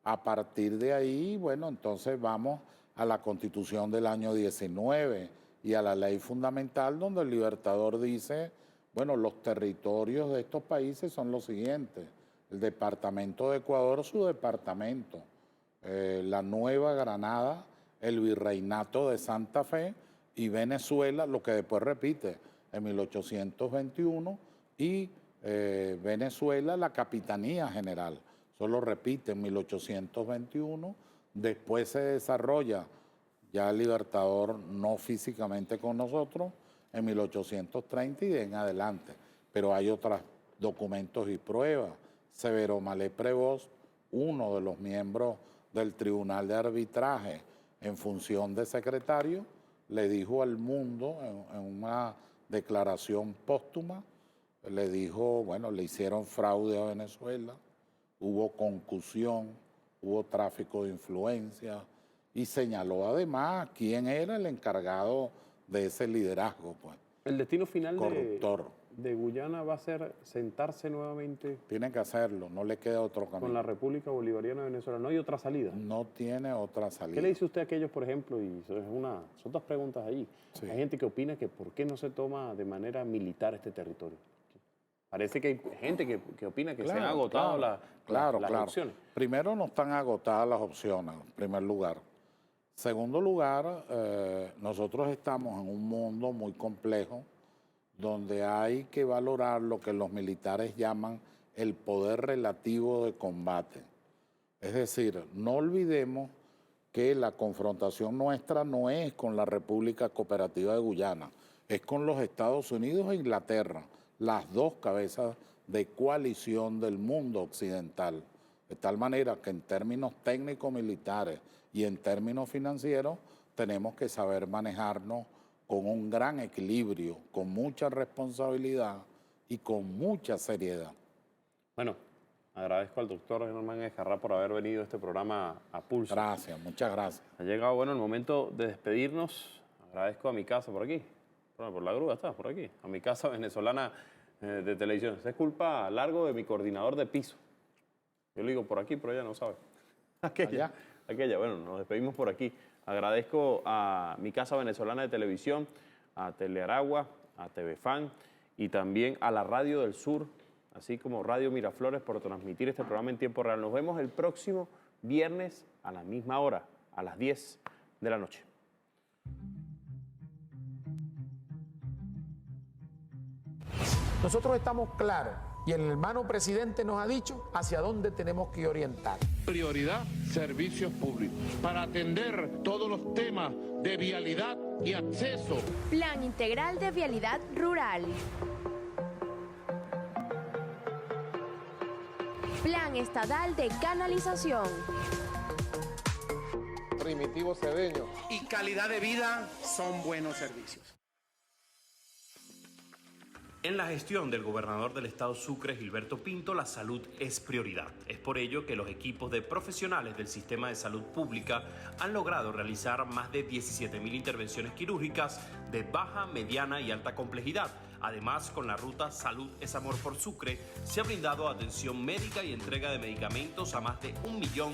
A partir de ahí, bueno, entonces vamos a la Constitución del año 19 y a la Ley Fundamental, donde el Libertador dice, bueno, los territorios de estos países son los siguientes. El Departamento de Ecuador, su departamento. La Nueva Granada, el Virreinato de Santa Fe y Venezuela, lo que después repite en 1821, y Venezuela, la Capitanía General. Solo repite en 1821, después se desarrolla ya el Libertador no físicamente con nosotros en 1830 y de en adelante. Pero hay otros documentos y pruebas. Severo Malé Prevost, uno de los miembros del Tribunal de Arbitraje en función de secretario, le dijo al mundo en una declaración póstuma, le dijo, bueno, le hicieron fraude a Venezuela, hubo concusión, hubo tráfico de influencia y señaló además quién era el encargado de ese liderazgo, pues. El destino final corruptor. De Guyana va a ser sentarse nuevamente. Tiene que hacerlo, no le queda otro camino. Con la República Bolivariana de Venezuela, ¿no hay otra salida? No tiene otra salida. ¿Qué le dice usted a aquellos, por ejemplo, y son dos preguntas allí? Sí. Hay gente que opina que por qué no se toma de manera militar este territorio. Parece que hay gente que opina que se han agotado las opciones. Primero, no están agotadas las opciones, en primer lugar. Segundo lugar, nosotros estamos en un mundo muy complejo donde hay que valorar lo que los militares llaman el poder relativo de combate. Es decir, no olvidemos que la confrontación nuestra no es con la República Cooperativa de Guyana, es con los Estados Unidos e Inglaterra, las dos cabezas de coalición del mundo occidental. De tal manera que en términos técnico-militares y en términos financieros tenemos que saber manejarnos con un gran equilibrio, con mucha responsabilidad y con mucha seriedad. Bueno, agradezco al doctor Germán Escarrá por haber venido a este programa a Pulso. Gracias, muchas gracias. Ha llegado el momento de despedirnos. Agradezco a mi casa por aquí. Bueno, por la grúa está, por aquí. A mi casa venezolana de televisión. Es culpa largo de mi coordinador de piso. Yo le digo por aquí, pero ella no sabe. Aquella. Bueno, nos despedimos por aquí. Agradezco a mi casa venezolana de televisión, a Telearagua, a TV Fan y también a la Radio del Sur, así como Radio Miraflores por transmitir este programa en tiempo real. Nos vemos el próximo viernes a la misma hora, a las 10 de la noche. Nosotros estamos claros y el hermano presidente nos ha dicho hacia dónde tenemos que orientar. Prioridad, servicios públicos, para atender todos los temas de vialidad y acceso. Plan Integral de Vialidad Rural. Plan Estadal de Canalización. Primitivo Cedeño. Y calidad de vida son buenos servicios. En la gestión del gobernador del estado Sucre, Gilberto Pinto, la salud es prioridad. Es por ello que los equipos de profesionales del sistema de salud pública han logrado realizar más de 17.000 intervenciones quirúrgicas de baja, mediana y alta complejidad. Además, con la ruta Salud es Amor por Sucre, se ha brindado atención médica y entrega de medicamentos a más de 1 millón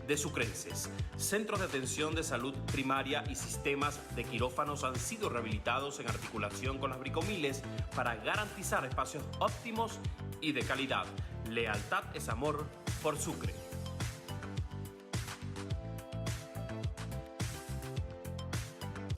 de sucrenses. Centros de atención de salud primaria y sistemas de quirófanos han sido rehabilitados en articulación con las bricomiles para garantizar espacios óptimos y de calidad. Lealtad es amor por Sucre.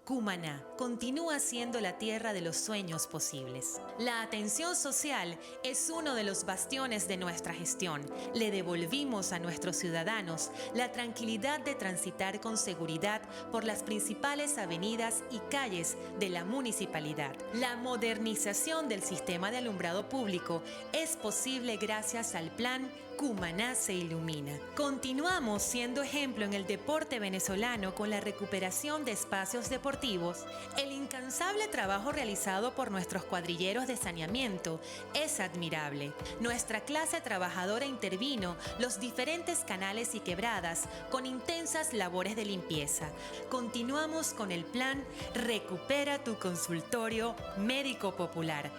Cumaná continúa siendo la tierra de los sueños posibles. La atención social es uno de los bastiones de nuestra gestión. Le devolvimos a nuestros ciudadanos la tranquilidad de transitar con seguridad por las principales avenidas y calles de la municipalidad. La modernización del sistema de alumbrado público es posible gracias al plan Cumaná se ilumina. Continuamos siendo ejemplo en el deporte venezolano con la recuperación de espacios deportivos. El incansable trabajo realizado por nuestros cuadrilleros de saneamiento es admirable. Nuestra clase trabajadora intervino los diferentes canales y quebradas con intensas labores de limpieza. Continuamos con el plan Recupera tu consultorio médico popular.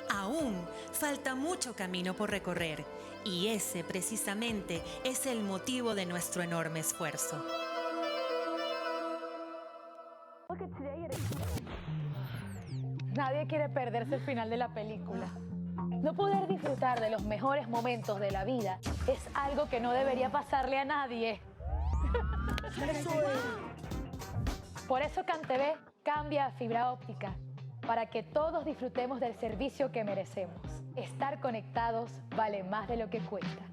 Aún falta mucho camino por recorrer y ese precisamente es el motivo de nuestro enorme esfuerzo. Nadie quiere perderse el final de la película. No poder disfrutar de los mejores momentos de la vida es algo que no debería pasarle a nadie. Por eso CanTV cambia a fibra óptica, para que todos disfrutemos del servicio que merecemos. Estar conectados vale más de lo que cuesta.